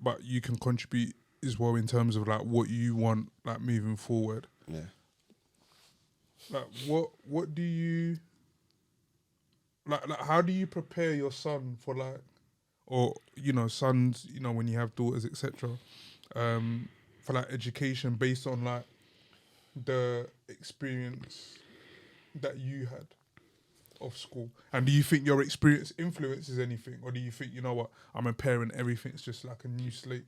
but you can contribute as well in terms of like what you want, like moving forward. Yeah. Like what do you like how do you prepare your son for like, or sons, when you have daughters, etc., for like education based on like the experience that you had of school? And do you think your experience influences anything, or do you think, you know what, I'm a parent, everything's just like a new slate?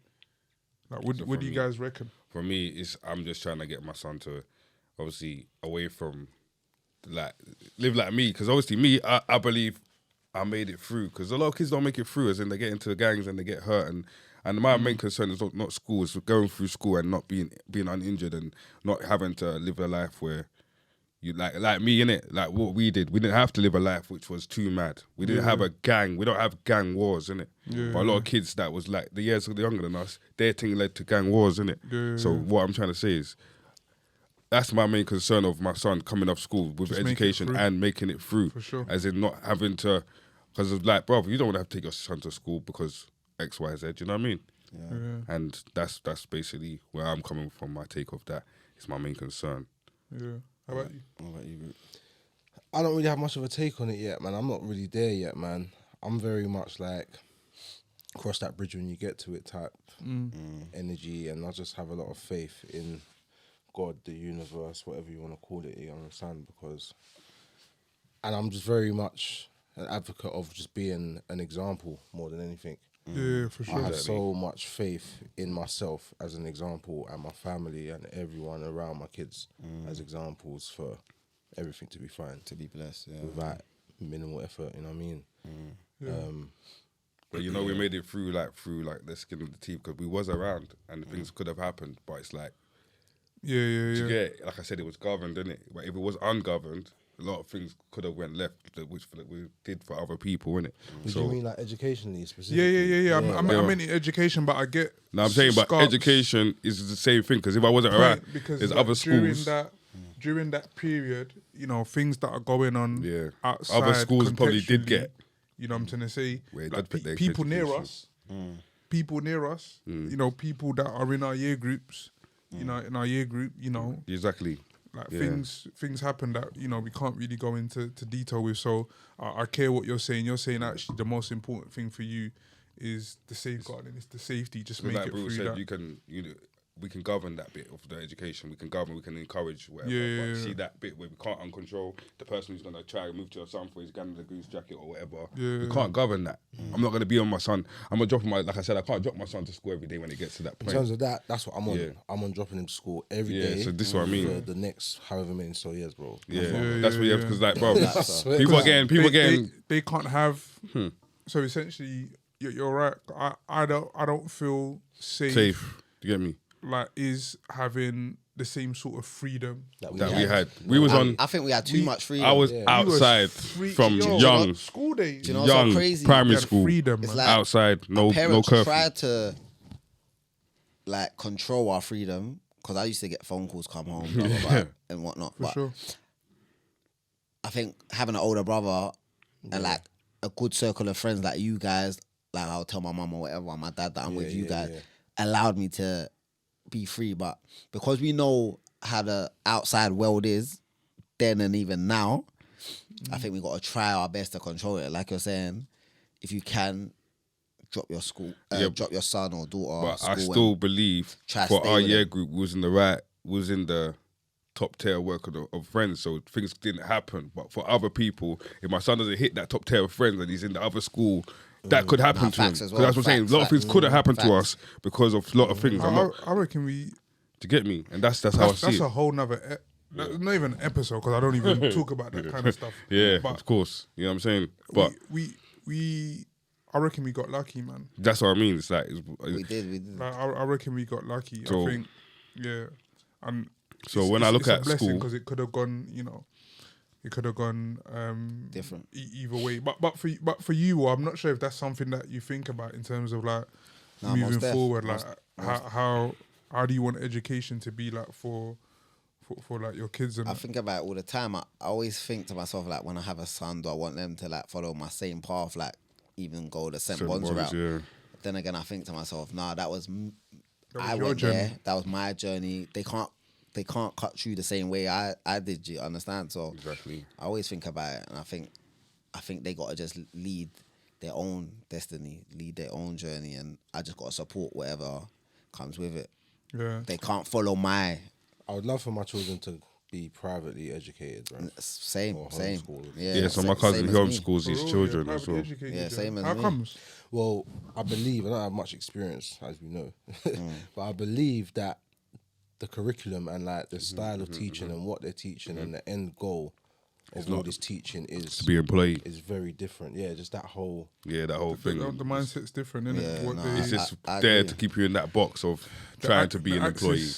Like, what do you guys reckon? For me, I'm just trying to get my son to obviously away from like live like me, because obviously me, I believe I made it through, because a lot of kids don't make it through, as in they get into the gangs and they get hurt, and my main concern is not school, it's going through school and not being uninjured and not having to live a life where you like me, innit? Like what we did, we didn't have to live a life which was too mad. We didn't have a gang. We don't have gang wars, innit? Yeah. But a lot of kids that was like the years younger than us, their thing led to gang wars, innit? Yeah. So what I'm trying to say is, that's my main concern of my son coming off school with Just make it education through. and making it through. For sure. As in not having to, because of like, bro, you don't want to have to take your son to school because X, Y, Z. You know what I mean? Yeah. And that's basically where I'm coming from. My take of that is my main concern. Yeah. How about you? What about you, Root? I don't really have much of a take on it yet, man. I'm not really there yet, man. I'm very much like cross that bridge when you get to it type energy, and I just have a lot of faith in God, the universe, whatever you want to call it, you understand? And I'm just very much an advocate of just being an example more than anything. Yeah, for sure. I have so much faith in myself as an example, and my family and everyone around my kids as examples for everything to be fine, To be blessed, yeah. without minimal effort. You know what I mean? But we made it through the skin of the teeth, because we was around and things could have happened. But it's like, Yeah. like I said, it was governed, didn't it? But if it was ungoverned, a lot of things could have went left, which we did for other people, innit? What do you mean, like educationally, specifically? Yeah. I'm in education, but I get. No, I'm saying, but scarps education is the same thing, because if I wasn't point, around, because there's like, other schools. During that period, things that are going on outside. Other schools probably did get. You know what I'm trying to say? Where it Like, does put their people near education. us, people people that are in our year groups, in our year group, Exactly. like Yeah. things happen that we can't really go into detail with. So I care what you're saying. You're saying actually the most important thing for you is the safeguarding, it's the safety. Just make Like it Bruce through said, that. we can govern that bit of the education. We can govern, we can encourage whatever. Yeah. But see that bit where we can't uncontrol the person who's gonna try and move to your son for his Canada Goose jacket or whatever. Yeah. We can't govern that. I'm not gonna be on my son. I'm gonna drop him. Like I said, I can't drop my son to school every day when it gets to that In point. terms of that, that's what I'm on. Yeah. I'm on dropping him to school every Yeah, day. so this is what I mean. For the next however many years, bro. That's what you have, because like, bro, swear. people are getting. They can't have. So essentially, you're right. I don't feel safe. Safe. Do you get me? Like is having the same sort of freedom. that we had. We was on. I think we had too much freedom. I was Yeah. outside Free- from yo, young, school days. Do you know what's so young crazy? primary We had school. freedom, It's man. like Outside, our no parents curfew. tried to like control our freedom because I used to get phone calls, come home, blah, blah, blah, and whatnot. For But sure. I think having an older brother and like a good circle of friends like you guys, like I'll tell my mum or whatever, my dad that I'm with you guys, allowed me to be free. But because we know how the outside world is then and even now, I think we got to try our best to control it. Like you're saying, if you can, drop your school, drop your son or daughter. But school I still believe try to for stay our with year them. group was in the top tier work of friends, so things didn't happen. But for other people, if my son doesn't hit that top tier of friends and he's in the other school, that could happen Nah, to him. facts as Because well. that's what I'm saying. A lot of Facts, things could have happened to facts. us because of a lot of things. I'm not I reckon we. to get me, and that's how I That's see a it. whole nother. That's not even an episode because I don't even talk about that kind of stuff. Yeah, but of course. You know what I'm saying? But we I reckon we got lucky, man. that's what I mean. It's like We did. Like, I reckon we got lucky. So- I think, yeah. And So when I look at school- because it could have gone, it could have gone Different. either way. But for you, I'm not sure if that's something that you think about in terms of like Nah, moving most def. forward. Most- Like how do you want education to be like for like your kids and I that? think about it all the time. I always think to myself, like, when I have a son, do I want them to like follow my same path, like even go the St. Bon's route? yeah. Then again, I think to myself, nah, that was I your went journey. there. That was my journey. They can't cut through the same way I did. You understand? So Exactly. I always think about it, and I think they got to just lead their own destiny, lead their own journey, and I just got to support whatever comes with it. Yeah. They can't follow my I would love for my children to be privately educated, bro. same. Or homeschooled. Yeah, so my same cousin as me. homeschools his For real, children yeah, as well. privately educated, Yeah, same as How me. comes? Well, I believe, I don't have much experience, as we know, but I believe that the curriculum and like the style of teaching and what they're teaching and the end goal of all this teaching is To be employed. is very different. Yeah, just that whole Yeah, that whole thing. The mindset's different, isn't it? Yeah, What nah, they, It's just I there agree. to keep you in that box of the trying ac- to be the an employee.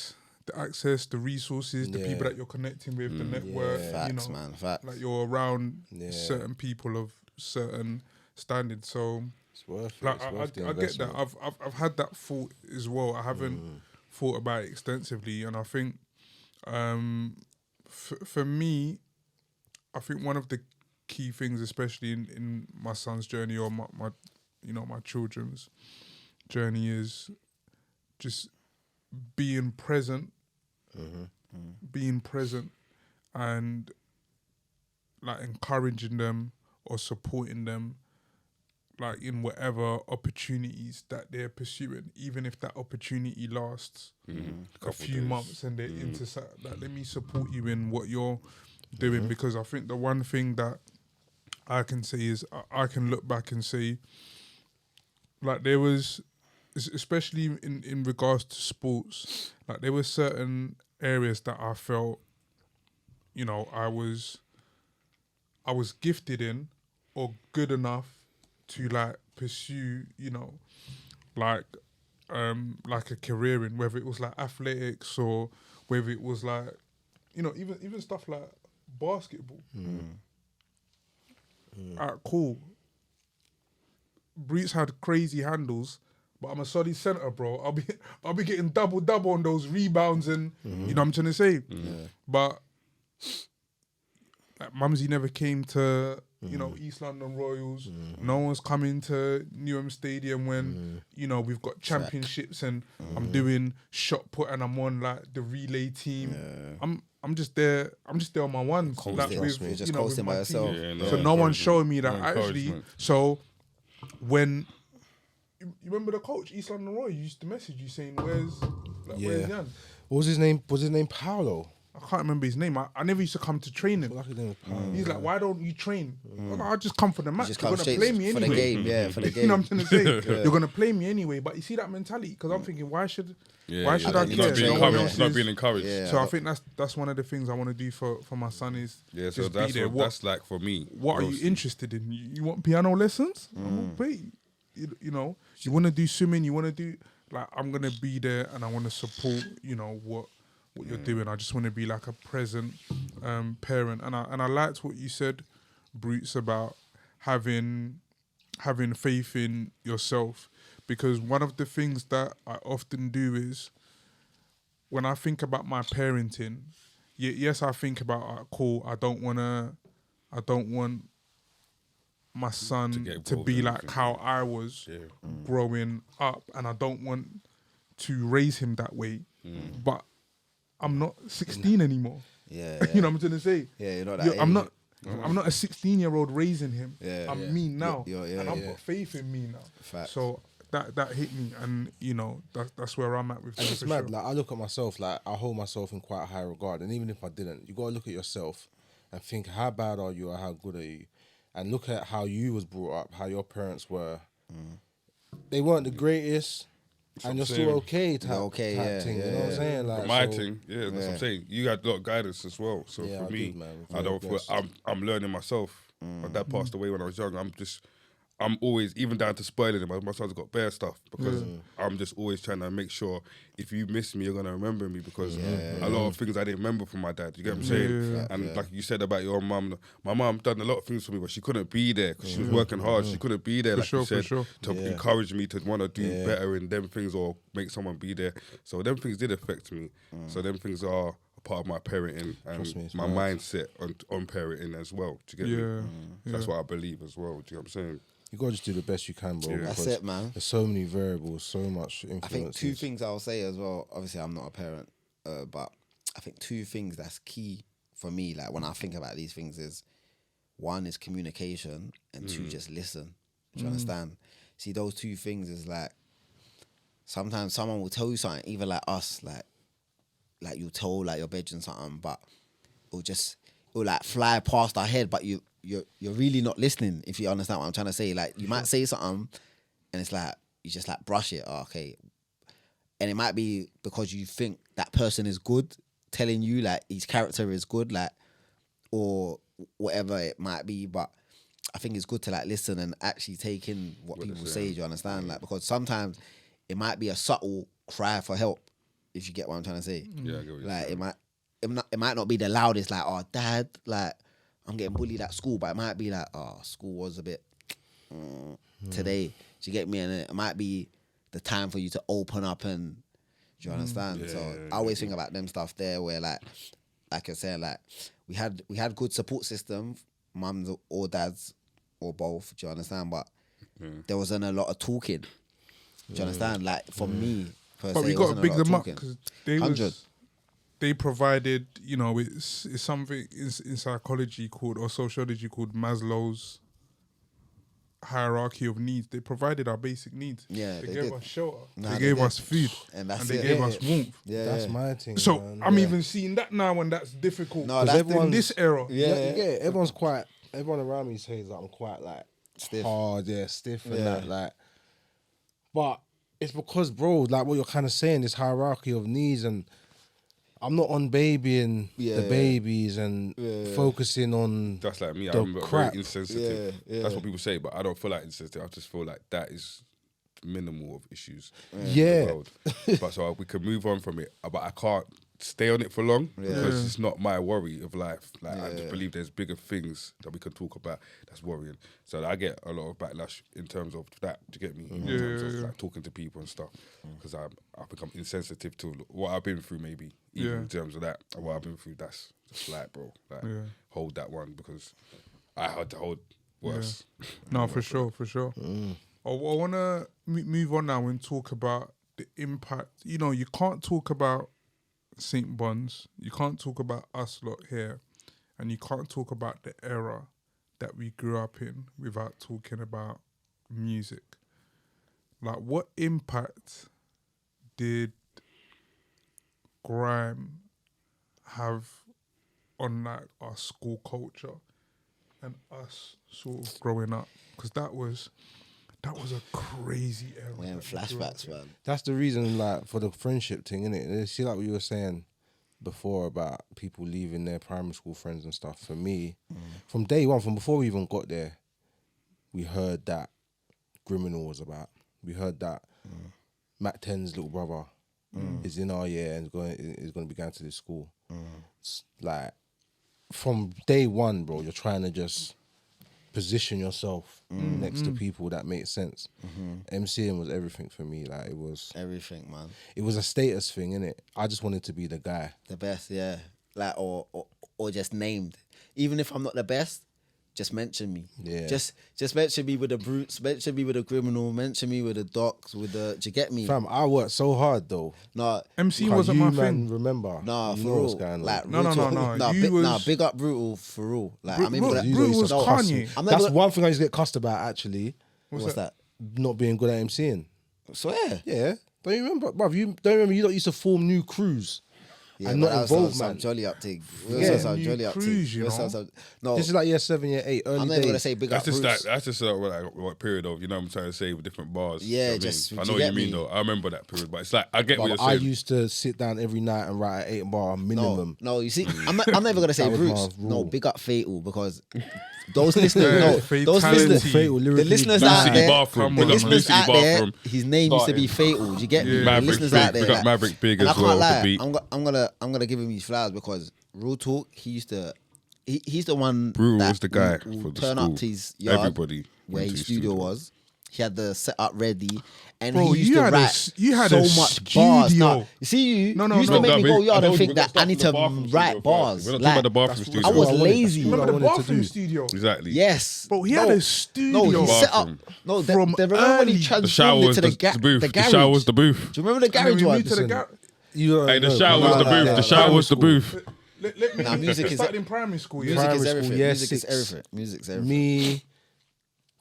the access, the resources, the people Yeah. that you're connecting with, the network. Facts, man. Facts. Like you're around Yeah. certain people of certain standards. So, it's worth it. like, It's worth the I get that. investment. I've had that thought as well. I haven't thought about it extensively, and I think, for me, I think one of the key things, especially in my son's journey or my my children's journey, is just being present, and like encouraging them or supporting them, like in whatever opportunities that they're pursuing, even if that opportunity lasts a few months and they're into that. Let me support you in what you're doing, because I think the one thing that I can say is I can look back and say, like, there was, especially in regards to sports, like there were certain areas that I felt, I was gifted in or good enough to like pursue, like a career in, whether it was like athletics or whether it was like, even stuff like basketball. Alright, cool. Breach had crazy handles, but I'm a solid centre, bro. I'll be getting double on those rebounds and you know what I'm trying to say. But like, Mumsy never came to East London Royals. No one's coming to Newham Stadium when we've got championships and I'm doing shot put and I'm on like the relay team. I'm just there. I'm just there on my ones. Like, You're just with coasting by my yourself. team. Yeah, So no one's showing me that No actually. encouragement. So when you remember the coach East London Royals used to message you saying, "Where's Jan?" What was his name? Was his name Paolo? I can't remember his name. I never used to come to training. Like his name was Paolo. He's like, "Why don't you train?" I just come for the match. Just You're come gonna straight play me for anyway. the game. Yeah, for the You know game. what I'm trying to say? You're gonna play me anyway. But you see that mentality? Because I'm thinking, why should I care? Not being No one encouraged. else Not is. being encouraged. Yeah. So I think that's one of the things I want to do for my son is Yeah, so just be that's there. what that's like for me. What are you mostly. interested in? You want piano lessons? I'm gonna pay. You know, you want to do swimming. You want to do, like, I'm gonna be there and I want to support. what you're doing. I just want to be like a present parent. And I liked what you said, Brutes, about having faith in yourself, because one of the things that I often do is when I think about my parenting, yes, I think about cool. I don't want my son get to involved be in like everything, how I was growing up, and I don't want to raise him that way. But I'm not 16 anymore. Yeah, You know what I'm trying to say? Yeah, you're not that I'm age. not. I'm not a 16-year-old raising him. Yeah. I'm me now, You're- and I've got faith in me now. Facts. So that hit me, and you know that's where I'm at with And that. it's for mad. sure. Like I look at myself, like I hold myself in quite a high regard, and even if I didn't, you gotta look at yourself and think how bad are you or how good are you, and look at how you was brought up, how your parents were. They weren't the greatest, and you're still saying. okay. Type, okay, type yeah, thing. yeah, You know what I'm yeah. saying? Like But my so- thing, that's what I'm saying. You had a lot of guidance as well. So Yeah, for I me, did, man. I don't Very feel blessed. I'm learning myself. My dad passed away when I was young. I'm always, even down to spoiling him. My son's got bare stuff because I'm just always trying to make sure if you miss me, you're gonna remember me, because a lot of things I didn't remember from my dad. You get what I'm saying? Yeah. And like you said about your mum, my mum done a lot of things for me, but she couldn't be there because she was working hard. She couldn't be there, like sure, you for said, sure. to encourage me to want to do better in them things or make someone be there. So them things did affect me. So them things are a part of my parenting Trust me, and it's my mad. mindset on parenting as well. Do you get Yeah, me? So that's what I believe as well. Do you know what I'm saying? You gotta just do the best you can, bro. Yeah. because That's it, man. There's so many variables, so much influence. I think two things I'll say as well. Obviously, I'm not a parent, but I think two things that's key for me, like when I think about these things, is one is communication and two, just listen. Do you understand? See, those two things is like sometimes someone will tell you something, even like us, like you'll tell like your bedroom something, but it'll like fly past our head, but you're really not listening, if you understand what I'm trying to say. Like you might say something and it's like you just like brush it. Oh, okay. And it might be because you think that person is good, telling you like his character is good, like, or whatever it might be. But I think it's good to like listen and actually take in what people say. Do you understand? Like, because sometimes it might be a subtle cry for help, if you get what I'm trying to say. Yeah, I get what you're Like saying. it might not be the loudest, like, oh, dad, like, I'm getting bullied at school, but it might be like, oh, school was a bit today. Do you get me? And it might be the time for you to open up and, do you understand? I always think about them stuff there where like you're saying, like we had good support system, mums or dads or both, do you understand? But there wasn't a lot of talking. Do you understand? Like for me, per But se, we it got to wasn't a big lot of them up talking. because they 100. they provided, you know, it's something in psychology called, or sociology called, Maslow's hierarchy of needs. They provided our basic needs. Yeah, they they gave did. us shelter. Nah, they they gave did. us food, And that's they it. gave Yeah. us warmth. Yeah, That's yeah. my thing. So man. I'm Yeah. even seeing that now, and that's difficult. No, 'Cause that's in this era. Yeah, everyone around me says that I'm quite like Stiff. hard, stiff and Yeah. that, like. But it's because, bro, like what you're kind of saying, this hierarchy of needs, and I'm not on babying Yeah, the yeah. babies and focusing on That's like me. the I'm crap. very insensitive. Yeah, yeah. That's what people say, but I don't feel like insensitive. I just feel like that is minimal of issues in Yeah. the world. But so we can move on from it. But I can't stay on it for long because it's not my worry of life. Like I just believe there's bigger things that we can talk about that's worrying. So I get a lot of backlash in terms of that. Do you get me? In terms of like talking to people and stuff, because I've become insensitive to what I've been through. Maybe even in terms of that, what I've been through. That's just like, bro, like hold that one, because I had to hold worse. No, for sure. I want to move on now and talk about the impact. You know, you can't talk about St. Bonds, you can't talk about us lot here, and you can't talk about the era that we grew up in without talking about music. Like, what impact did grime have on like our school culture and us sort of growing up? Because that was a crazy era. Man, that we grew up flashbacks, in. man. That's the reason, like, for the friendship thing, innit? See, like what you were saying before about people leaving their primary school friends and stuff. For me, from day one, from before we even got there, we heard that Criminal was about. We heard that Matt 10's little brother is in our year and is going to be going to this school. It's like from day one, bro, you're trying to just position yourself next to people that make sense. MCing was everything for me. Like it was Everything, man. It was a status thing, innit? I just wanted to be the guy. The best, yeah. Like or just named. Even if I'm not the best, just mention me. Yeah. Just mention me with the brutes, mention me with the criminal, mention me with the docs, with the. Do you get me? Fam, I worked so hard though. No, MC Can't wasn't you, my man, thing. remember? nah, You for know what's real. going on. Like, No, real no, talk. no, no. Nah, You was- nah, big up brutal for real. Like, I mean, Brutal you was used to Kanye. I'm That's never- one thing I used to get cussed about actually. what's that? Not being good at MCing. Swear. Yeah. Don't you remember, bruv? You don't remember you lot used to form new crews. Yeah, and but not that was involved, some man. jolly up thing. Yeah. New Jolly up cruise, thing. you know. No, This is like year 7, year 8, early I'm days. never gonna say big That's up just bruits. that's just what period of, you know what I'm trying to say, with different bars. Yeah, you know what just- I mean? I do know you what you get mean me? though. I remember that period, but it's like I get what Bruv, you're I saying. used to sit down every night and write an 8-bar minimum. No, you see, I'm never gonna say That was my Bruce. No, rule. big up Fatal because those listeners, no, those Fatality. listeners, Fatal, the lyrically listeners bad. out City there, Bathroom, the big up listeners City out there, Bathroom. his name used to be Fatal. Do you get me? The Maverick listeners Big, out there, big up Maverick Big and as I well. can't The lie, beat. I'm gonna give him his flowers because real talk, he's the one Brutal that was the guy will for the turn school. up to his yard Everybody where went to his his studio studio. was. He had the setup ready, and Bro, he used you to had a write s- you had so a much bars. studio. Now, you see, you No, no, used no. to make me go yard and I think told that you, I need to we're not talking about the bathroom write studio, bars. We're not talking Like, about the bathroom that's studio. I was what I wanted. lazy. That's what I Remember the wanted to bathroom do. studio? Exactly. Yes, Bro, he had a studio. No, he set up. Bathroom. No, From remember when he early. The transformed shower it was to the, the booth. the The garage? shower was the booth. Do you remember the And then garage we one? moved to the Listen. gar- You don't Hey, the know. shower was the booth. The shower was the booth. Let me. Nah, music I is- started in primary school. Yeah. Music Primary is school, everything. year Music is 6. everything. Music's everything. Me,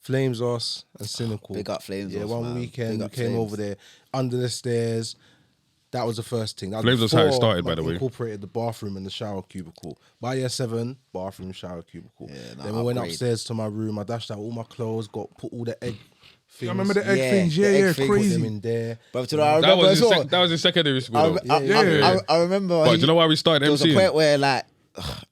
Flames Os, and Cynical. Big up Flames Yeah, Os, one man. weekend Big we up came Flames. over there under the stairs. That was the first thing. That was Flames was how it before started, by the I way. Incorporated the bathroom and the shower cubicle. By year 7, bathroom, shower cubicle. Yeah, nah, then we went upgrade. upstairs to my room. I dashed out all my clothes, put all the egg things. I remember the egg Yeah, things. the Yeah, egg yeah, thing. Put them crazy. in there. But you know, I That remember was as in well. that was in secondary school. I, though. I, Yeah, I, yeah. I remember. But do you know why we started There was a MCing? point where, like,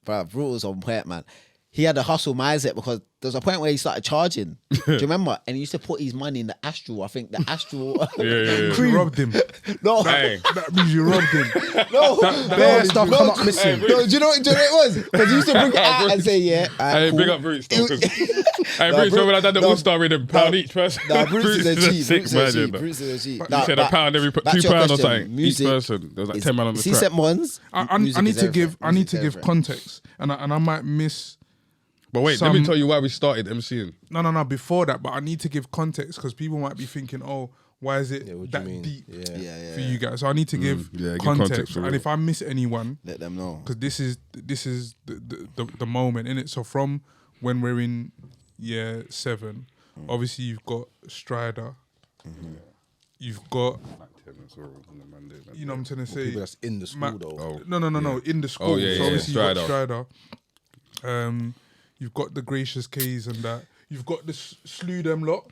bro, Brutal's on point, man. He had a hustle mindset because there was a point where he started charging. Do you remember? And he used to put his money in the Astral. I think the Astral. Yeah. You robbed him. No, Hey, That means you robbed him. no, Bare stuff come up missing. no. Do you know what it was? Because he used to bring it out and say, "Yeah, hey, cool. big up Bruce. Hey, Nah, Bruce, Bruce- remember I done the nah, All-Star with a pound each person? Nah, Bruce is a G. sick Bruce man, is you a G. know. Bruce is a G. You Nah, said a but pound every back £2 to your or question. something. Music Each person. There was like is- 10 man on the See, track. set ones. I music need is to everything. give. I need Music to is give everything. context, and I might miss. But wait, let me some- tell you why we started MCing. No. Before that, but I need to give context because people might be thinking, "Oh, why is it Yeah, what do that you mean? deep Yeah. for you guys?" So I need to give yeah, give context. context for And real. if I miss anyone, Let them know. because this is the moment in it. So from when we're in year 7, obviously you've got Strider, you've got, you know what I'm trying to say, People that's in the school though. Oh. no, in the school. Oh, yeah, so yeah, obviously you've got Strider. Strider. You've got the Gracious K's and that. You've got the Slew Them lot.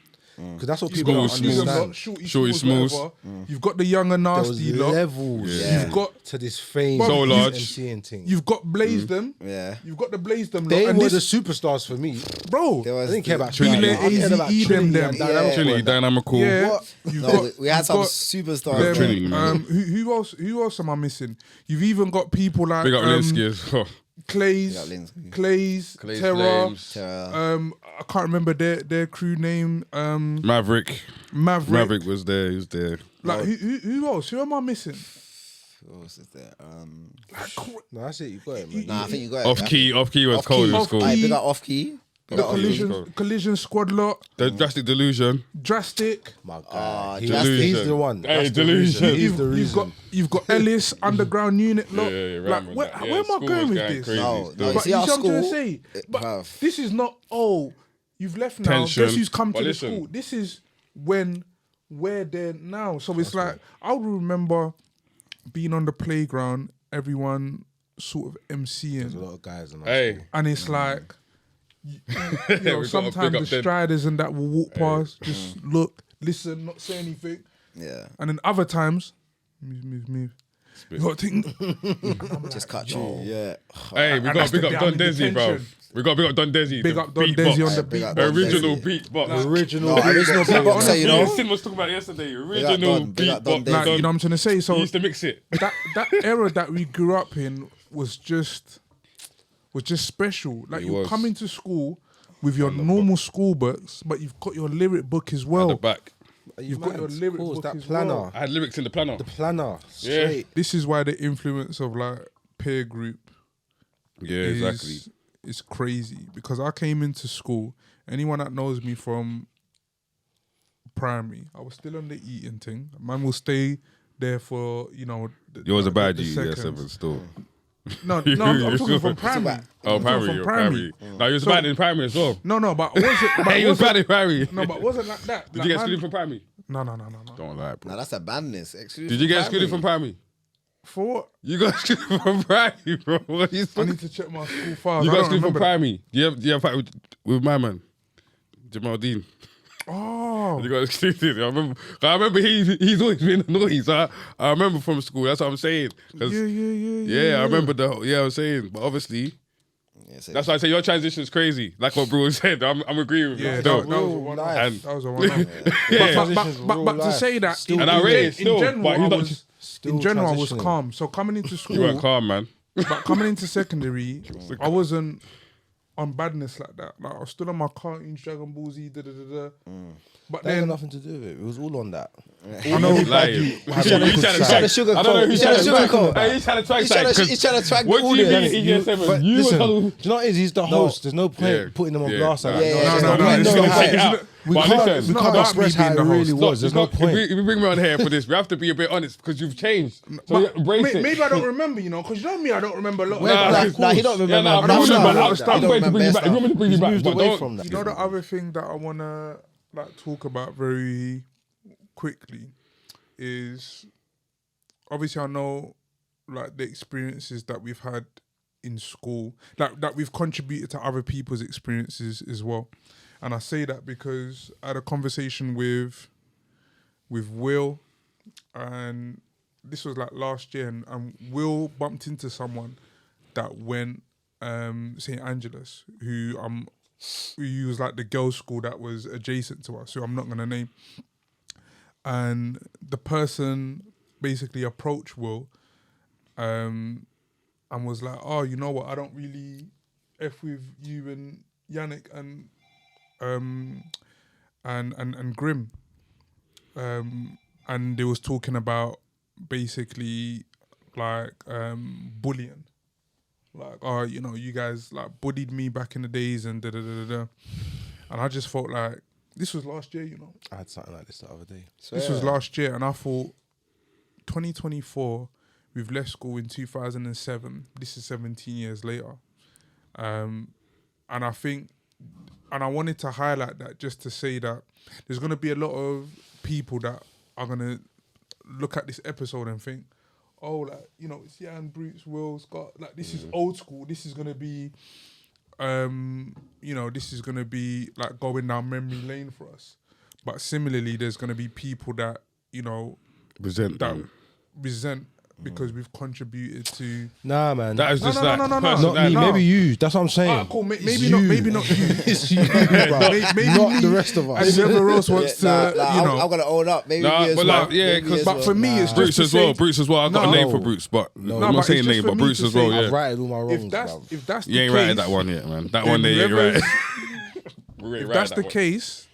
Because that's what You've people got don't the Slew Them lot, understand. Shorty Smooth. Smooth. You've got the Young and There was Nasty lot. levels You've got to this fame. So this large. MCing thing. You've got Blaze Them. Yeah. You've got the Blaze Them lot. They And were this, the superstars for me. bro. There I was didn't care about Trinity, Strider. I cared about AZE, Trinity them. and Yeah. Dynamical Trinity, and that. Dynamical. Yeah. What? You've No, got, we had you've some got superstars. them, Trinity, man. who else am I missing? You've even got people like Big up Linsky as well. Clay's, Big up Linsky. Clay's, Clay's Terror. Flames. I can't remember their crew name. Maverick. Maverick. Maverick was there. He was there. Like who else? Who am I missing? What was it there? No, that's it. You got it, man. Nah, I think you got it. Off key was cold in Off school. key. Aye, big up off key. Big The up off key. collision squad lot. The Drastic Delusion. Drastic. My Ah, God. Delusion. He's the one. Hey, That's the Delusion. reason. He's the You've reason. got Ellis Underground Unit lot. Yeah, like Ram with where, that. where Yeah, am I school going was with going this? crazy No, still. no, But see you our see what I'm trying to school, say? But bruv. this is not, you've left now. Tension. Guess who's come But to the listen. school? This is when we're there now. So it's like, I would remember being on the playground, everyone sort of There's a MCing. lot of guys in our Hey. school. And it's like, you know, We gotta sometimes pick the up them. striders and that will walk past, just look, listen, not say anything. Yeah. And then other times, move. You got to think. Just cut through. Yeah. Hey, we got that's to big the up Don damn Desi, bro. detention. We got to big up Don Desi. Big the up Don beatbox. Desi on the Big up beat. Don Original Desi. beatbox. Original. No, original beatbox. beatbox, honestly, you Me and know. Sin was talking about it yesterday. Big up Original Don, big up Don beatbox. Desi. Like, you know what I'm trying to say? He So used to mix it. that era that we grew up in was just special. Like It you was. come into school with your normal school books, but you've got your lyric book as At well. the back. You've got your lyric book that as planner. well. I had lyrics in the planner. The planner. Yeah. Straight. This is why the influence of like peer group Yeah, is exactly. is crazy, because I came into school. Anyone that knows me from primary, I was still on the eating thing. Man will stay there for You was a bad the G, yeah, seconds. 7 still. No, I'm talking from primary. Oh, I'm talking primary, from you're primary. No, you was So- bad in primary as well. No, but was it? But Hey, you was wasn't- bad in primary. No, but it wasn't like that. Did Like, you get man- excluded from primary? No. Don't lie, bro. Nah, that's a badness. Did you get excluded from primary? For what? You got excluded from primary, bro. What are you I talking? need to check my school files. You I got don't excluded from remember that. primary. Do you have a fight with my man, Jamal Dean? Oh, You got excluded. I remember he's always been annoying. So I remember from school. That's what I'm saying. 'Cause- yeah. I remember I'm saying. But obviously, Yeah, so that's why I say your transition is crazy. Like what Bro said, I'm agreeing with Yeah, you. that was real a one. life. And- That was a one. Yeah. But to say that, Still And I rate it in still, general, but he's I not was still in general I was transitioning. calm. So coming into You weren't school, calm, man. but coming into secondary, I wasn't on badness like that. Like I stood on my cartoons, Dragon Ball Z, da da da da. But That had then nothing to do with it. It was all on that. I know. Lying. He's He's trying He's trying to sugarcoat. I don't know He's who's trying to sugarcoat. Hey, he's trying to try He's trying to track the What do you audience. mean EJ7? But You listen, was do you know what it is? He's the host. There's no point Yeah. putting him on Yeah. blast. Nah. Like that. Yeah, There's yeah, no yeah. point. No, No, no, hype. no. We But can't, listen, we not can't about express me how being it the really host. was. There's no point. If you bring me on here for this, we have to be a bit honest because you've changed. So But embrace it. maybe I don't remember, because you know me, I don't remember a lot. Well, of like, stuff. Nah, he don't Yeah, remember. no, I don't remember a lot of I'm stuff. He don't going to bring you remember back. You want me to bring you He's back? moved But away don't. from that. You know, the other thing that I wanna talk about very quickly is obviously I know like the experiences that we've had in school, that we've contributed to other people's experiences as well. And I say that because I had a conversation with Will, and this was like last year, and Will bumped into someone that went St. Angela's, who was like the girls' school that was adjacent to us, who I'm not gonna name. And the person basically approached Will, and was like, "Oh, you know what? I don't really f with you and Yannick and GRIME." And they was talking about basically like bullying. Like, oh, you guys like bullied me back in the days and da da da da da. And I just felt like this was last year, I had something like this the other day. This was last year, and I thought 2024, we've left school in 2007. This is 17 years later. And I think, and I wanted to highlight that just to say that there's going to be a lot of people that are going to look at this episode and think, oh, like, it's Jan, Bruce, Will, Scott, like, this is old school. This is going to be, this is going to be like going down memory lane for us. But similarly, there's going to be people that, Resent that them. resent because we've contributed to. Nah, man. That is No, just no, like no, no, no. not me. personality. No. Maybe you. That's what I'm saying. Ah, cool. It's Maybe you. not. Maybe not you. It's you, bro. Maybe not me the rest of us. And whoever else wants Nah, to, nah, I'm gonna own up. Maybe Nah, me as but well. like, yeah, Maybe 'cause- as But well. for me, it's Bruce just as to well. say, Bruce as well. I got a No. name for Bruce, but I'm No, not but saying it's just name, for but me Bruce to as well. say, I've Yeah, righted all my wrongs, if that's bruv. if that's the you ain't case, right at that one yet, man. That then one there, you ain't right. if that's the case,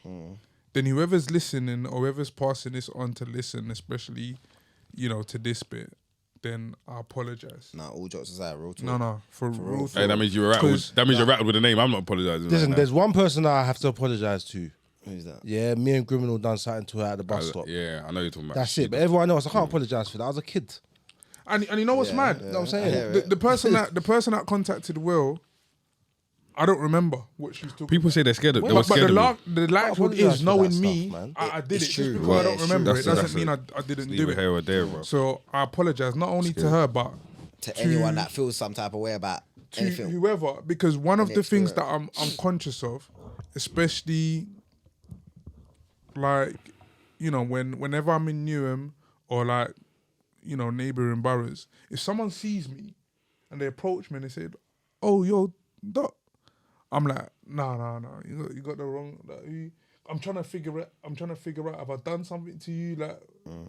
then whoever's listening or whoever's passing this on to listen, especially, to this bit, then I apologize. Nah, all jokes aside, real talk. No, for real. Hey, that means you were rattled. 'Cause- That means you're rattled with the name. I'm not apologising. Listen, right there's one person that I have to apologise to. Who's that? Yeah, me and Criminal done something to her at the bus now. stop. Yeah, I know you're talking about. That's it. But everyone else, I can't apologise for that. I was a kid. And you know what's mad? You know what I'm saying? I hear it. The person that contacted Will, I don't remember what she was talking. People say they're scared of. They were But scared the of me. likelihood apologise is for knowing that me, stuff, man. I did It's it. true, Just because I don't it's remember true. it doesn't That's mean it. I didn't Leave do it it. here or there, bro. So I apologize not only to her but To anyone that feels some type of way about to anything. whoever, because one of Any the things that experience. I'm conscious of, especially like whenever I'm in Newham or like neighbouring boroughs, if someone sees me and they approach me and they said, "Oh, yo, Doc," I'm like, nah. You got the wrong. Like, I'm trying to figure out have I done something to you like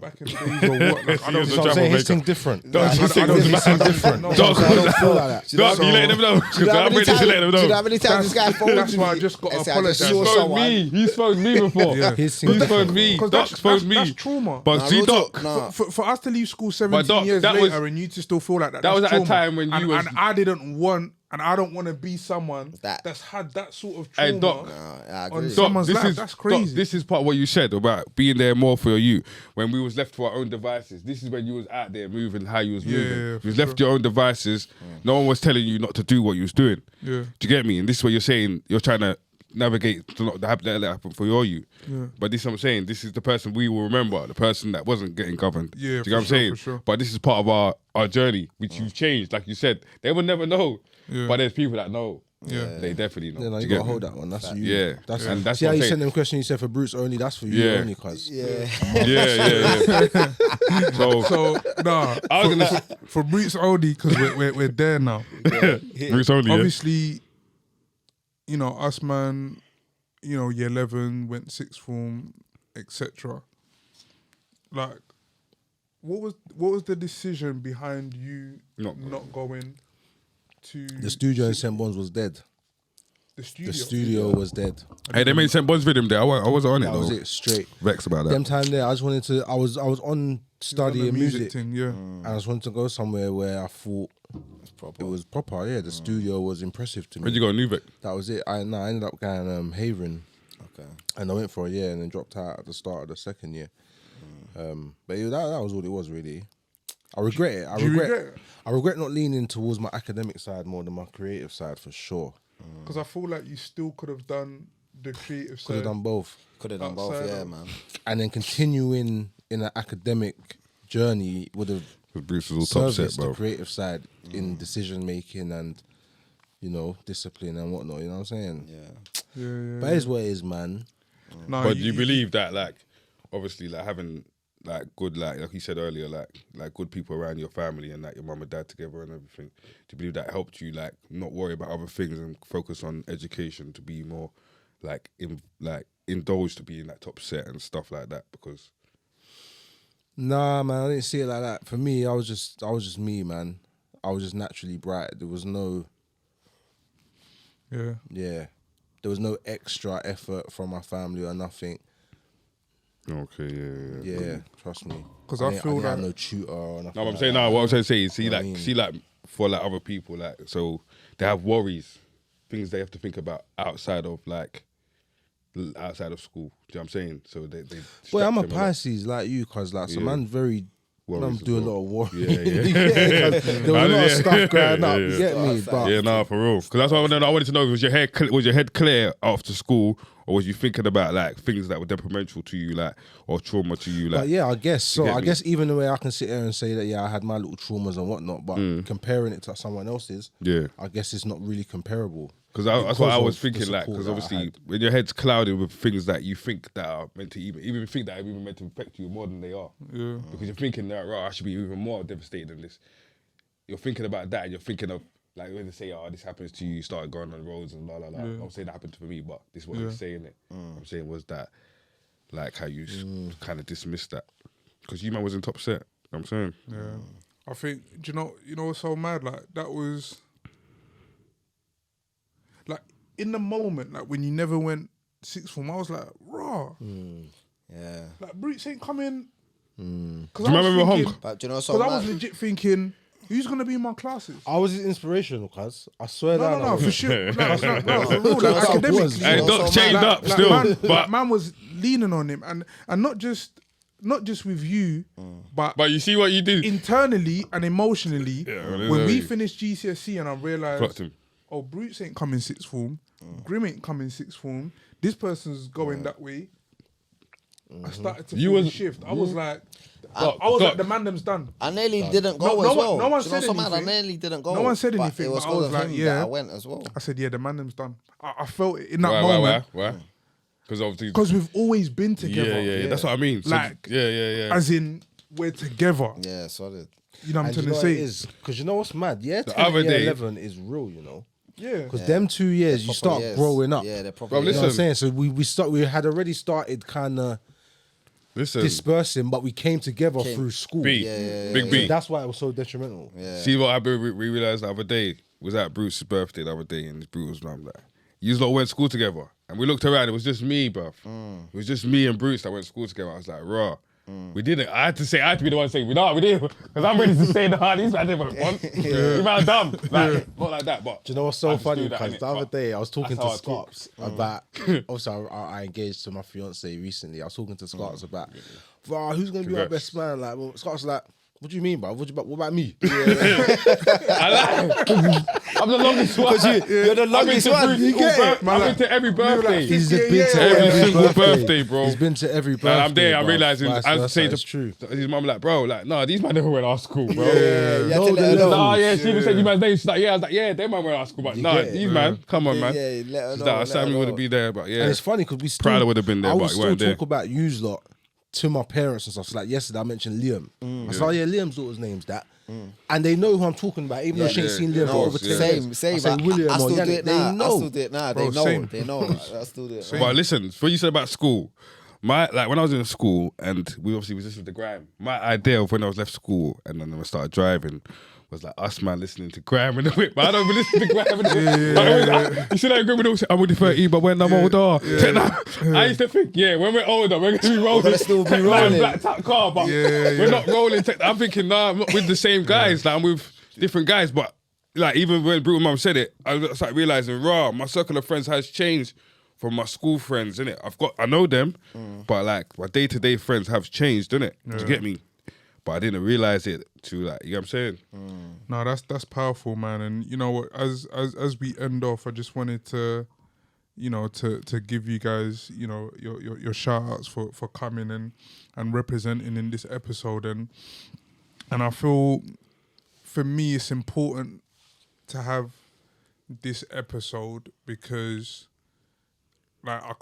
back in the days or what? Like, I don't So I'm saying his thing different. Doc, his thing was different. No, Doc, I don't feel like that. Doc, you letting them know. Because I'm ready to let them Do you know know. how many times this guy phoned that's me? why I just got to and said, apologise. I just saw He's phoned someone. me. He's phoned me before. Yeah. His thing He's different. phoned me. Because Doc's phoned me. that's trauma. But Nah, see, real Doc, talk, nah. For us to leave school 17 Doc, years that later was- and you to still feel like that, that was that's at a trauma. time when you was- and I didn't want, and I don't want to be someone that's had that sort of trauma. Hey, Doc. I agree. on Doc, someone's this life. is That's crazy. Doc, this is part of what you said about being there more for you. When we was left to our own devices, this is when you was out there moving how you was moving. Yeah, you for was left to your own devices. No one was telling you not to do what you was doing. Yeah. Do you get me? And this is what you're saying. You're trying to navigate to not have that happen for you. Yeah. But this is what I'm saying. This is the person we will remember, the person that wasn't getting governed. Yeah, Do you for get what I'm sure, saying? for sure. But this is part of our journey, which you've changed. Like you said, they will never know. Yeah. But there's people that know. Yeah. They definitely know. Yeah, no, Do you get gotta me? hold that one. That's for you. Yeah. That's, And that's see what how I'm you saying. send them question. You said for Bruce only. That's for you Yeah. only, cuz. Yeah. Yeah. So nah, I was gonna say, for Bruce only because we're there now. Bruce only. Yeah. Obviously, us man, year 11 went sixth form, etc. Like, what was the decision behind you Not not going to The studio in St. Bon's was dead. the studio? The studio was dead. Hey, they made St. Bon's video there. I wasn't on it That though. was it, straight. Vexed about Them that. time there, I just wanted to. I was on On the studying music, thing, yeah. and I just wanted to go somewhere where I thought it was proper. Yeah, the studio was impressive to me. Where'd you go, Nuvek? That was it. I ended up going Havering, Okay. and I went for a year and then dropped out at the start of the second year. But that was all it was really. I regret it. Do you regret it? I regret not leaning towards my academic side more than my creative side for sure. Because I feel like you still could have done the creative Could side. have done both, Could have done both, Outside yeah, of- man. and then continuing in an academic journey would have Because Bruce was all top set, serviced the bro. creative side in decision making and discipline and whatnot. You know what I'm saying? Yeah. Yeah. But it's what it is, man. Nah, But do you believe that, like, obviously, like having like good, like you said earlier, like good people around your family and like your mum and dad together and everything. Do you believe that helped you like not worry about other things and focus on education to be more like indulged to be in that top set and stuff like that? Because Nah, man, I didn't see it like that. For me, I was just me, man. I was just naturally bright. There was no Yeah. there was no extra effort from my family or nothing. okay, yeah. Yeah, trust me. 'Cause I feel didn't have like- no tutor or nothing. No, what I'm like saying, that. no, what I'm trying to say is, You know what I mean? see, like for like other people, like so they have worries, things they have to think about outside of school. Do you know what I'm saying? So they Boy, I'm a distract them lot. Pisces like you, cause like so Yeah. man very. Worries I'm as doing a well. lot of work. Yeah, yeah. There was a lot of stuff growing up. You get me? But Yeah, nah, for real. Because that's what I wanted to know. Was your head clear after school, or was you thinking about like things that were detrimental to you, like or trauma to you, like? But yeah, I guess so. You get I me? guess even the way I can sit here and say that, yeah, I had my little traumas and whatnot, but Mm. comparing it to someone else's, Yeah. I guess it's not really comparable. Because that's what I was of the thinking, like, support because that I obviously had. when your head's clouded with things that you think that are meant to even think that are even meant to affect you more than they are. Yeah. Because you're thinking that, right, I should be even more devastated than this. You're thinking about that and you're thinking of, like, when they say, oh, this happens to you, you started going on roads and la la la. I'm saying that happened to me, but this is what Yeah. I'm saying it. I'm saying was that, like, how you kind of dismissed that. Because you man was in top set. You know what I'm saying? Yeah. I think, do you know what's so mad? Like, that was, like, in the moment, like, when you never went sixth form, I was like, raw. Yeah. Like, Bruce ain't coming. Because Do you remember Honk? But do you know what's so Because I was mad? legit thinking, who's going to be in my classes? I was inspirational, cuz. I swear No, that. no, for sure. No, for real, That's like, how it academically. was. Hey, know, Doc so changed man, up still, man, but man was leaning on him. And not just with you, but you see what you did? internally and emotionally, well, when we yeah. finished GCSE and I Clocked realised, him. oh, Bruce ain't coming sixth form, GRIME ain't coming sixth form, this person's going that way. I started to You feel the was- shift. I was like, Doc, I was Doc. like, the man them's done. I nearly didn't go No as one- well. no one Do you know said what's so mad? I anything. nearly didn't go. No one said but anything, It was but I was because of like, him yeah. that I went as well. I said, yeah, the man them's done. I felt it in that Why? moment. Because obviously, Because we've always been together. yeah. That's what I mean. So, Like, yeah. As in, we're together. Yeah, solid. You know what I'm And trying you know to what it say? is? Because you know what's mad? Yeah, 10 other and year day- 11 is real, you know. Yeah. Because them 2 years, you Proper start years. growing up. Yeah, they're Bro, proper You know what I'm listen. saying? So we had already started kind of Listen, dispersing, but we came together through school. B, Big So B. that's why it was so detrimental. See what we realized the other day was at Bruce's birthday the other day, and Bruce was like, "You lot went to school together," and we looked around. It was just me, bruv. It was just me and Bruce that went to school together. I was like, "Raw." We didn't. I had to be the one saying, "We did," because I'm ready to say, "Nah, these man didn't once. You man are dumb." Like, not like that, but Do you know what's I so just funny? do that, Because innit? the other But day I was talking that's to how I talk. Scops about. Also, I engaged to my fiance recently. I was talking to Scops about, who's gonna be our Congrats. best man? Like, well, Scops was like, what do you mean, bro? What about me? I'm the longest one. You're the longest one. You get it? I've been to every birthday. He's Yeah, been yeah, to every every single birthday, bro. He's been to every birthday. And I'm there. I'm bruv. realizing. Vice I versa, say it's true. to his mum, like, bro, like, nah, these man never went to our school, bro. You had to No, let her the know. Nah, yeah, she even said you man's name. She's like, yeah, I was like, yeah, they man went to our school, but You nah, get it, these man, come on, man. Yeah, let her She's know. like, let Sammy her would know. have been there, but yeah. And it's funny because we still. Prada would have been there, I but would you still weren't there. talk about yous lot to my parents and stuff. So like yesterday, I mentioned Liam. I said, oh yeah, Liam's daughter's name's that. And they know who I'm talking about, even though she ain't seen Liam for No, over 10 yeah. years. Same. I say I William I or still do Yannick, it they now. I know. still do it now. Bro, They know. same. They know. I still do it. But listen, what you said about school, like when I was in school and we obviously was just with the grime, my idea of when I was left school and then I started driving was like us man listening to grime in the whip. But I don't even listen to grime in the whip. You see that grime with I'm with the 30, but when I'm older. I used to think, when we're older, we're gonna be rolling. gonna still be like rolling. black top car, but we're not rolling. I'm thinking, nah, I'm not with the same guys. Like I'm with different guys, but like even when Brutal Mum said it, I started realizing, my circle of friends has changed from my school friends, innit? I know them, but like my day-to-day friends have changed, innit? Do you get me? But I didn't realize it to like, you know what I'm saying? No, that's powerful, man. And you know what? As we end off, I just wanted to, you know, to give you guys, you know, your shout outs for coming and representing in this episode. And I feel for me it's important to have this episode because like I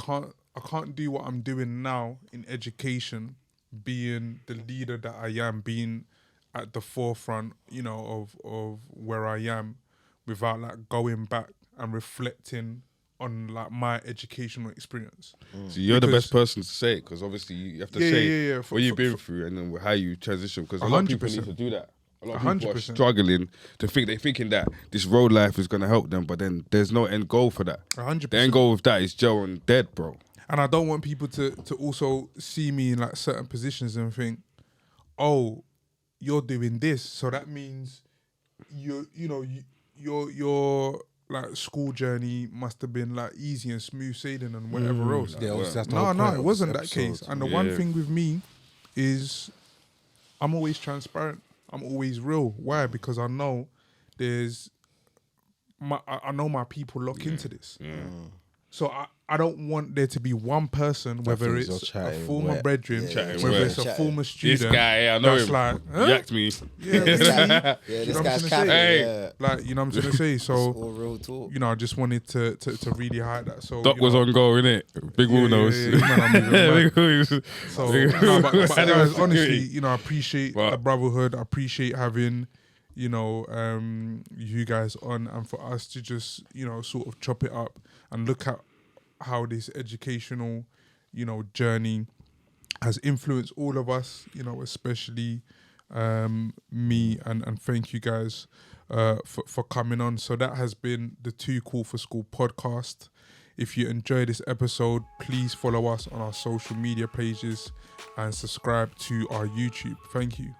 can't do what I'm doing now in education, being the leader that I am, being at the forefront, you know, of where I am, without like going back and reflecting on like my educational experience. So you're the Because- best person to say it because obviously you have to Yeah, say yeah, yeah. what you've been through and then how you transition because a lot of people need 100%. to do that. A lot of people are 100%. struggling to think they're thinking that this road life is gonna help them, but then there's no end goal for that. 100%. The end goal with that is jail and dead, bro. And I don't want people to also see me in like certain positions and think, oh, you're doing this, so that means your like school journey must have been like easy and smooth sailing and whatever else. Yeah, obviously that's the No, whole no, point it of wasn't this that case. episode. And the one Yeah. thing with me is I'm always transparent. I'm always real. Why? Because I know I know my people lock into this. So I don't want there to be one person, whether thinks it's you're a chatting former wet. brethren, Chatting whether wet. it's a Chatting. former This student. guy, I know that's him. like, huh? Yacked me. Yeah, Yeah, this You know what I'm guy's trying to capping. say? Hey. Yeah. like, you know what I'm trying to say? It's So, all real talk. you know, I just wanted to really hide that. So Doc you was know, on goal, innit? Big Yeah, Will knows. yeah, yeah, man, I'm Big Will. So, no, but guys, Security. honestly, you know, I appreciate But- the brotherhood. I appreciate having, you know, you guys on, and for us to just, you know, sort of chop it up and look at how this educational, you know, journey has influenced all of us, you know, especially me, and thank you guys for coming on. So that has been the Too Cool for School podcast. If you enjoyed this episode, please follow us on our social media pages and subscribe to our YouTube. Thank you.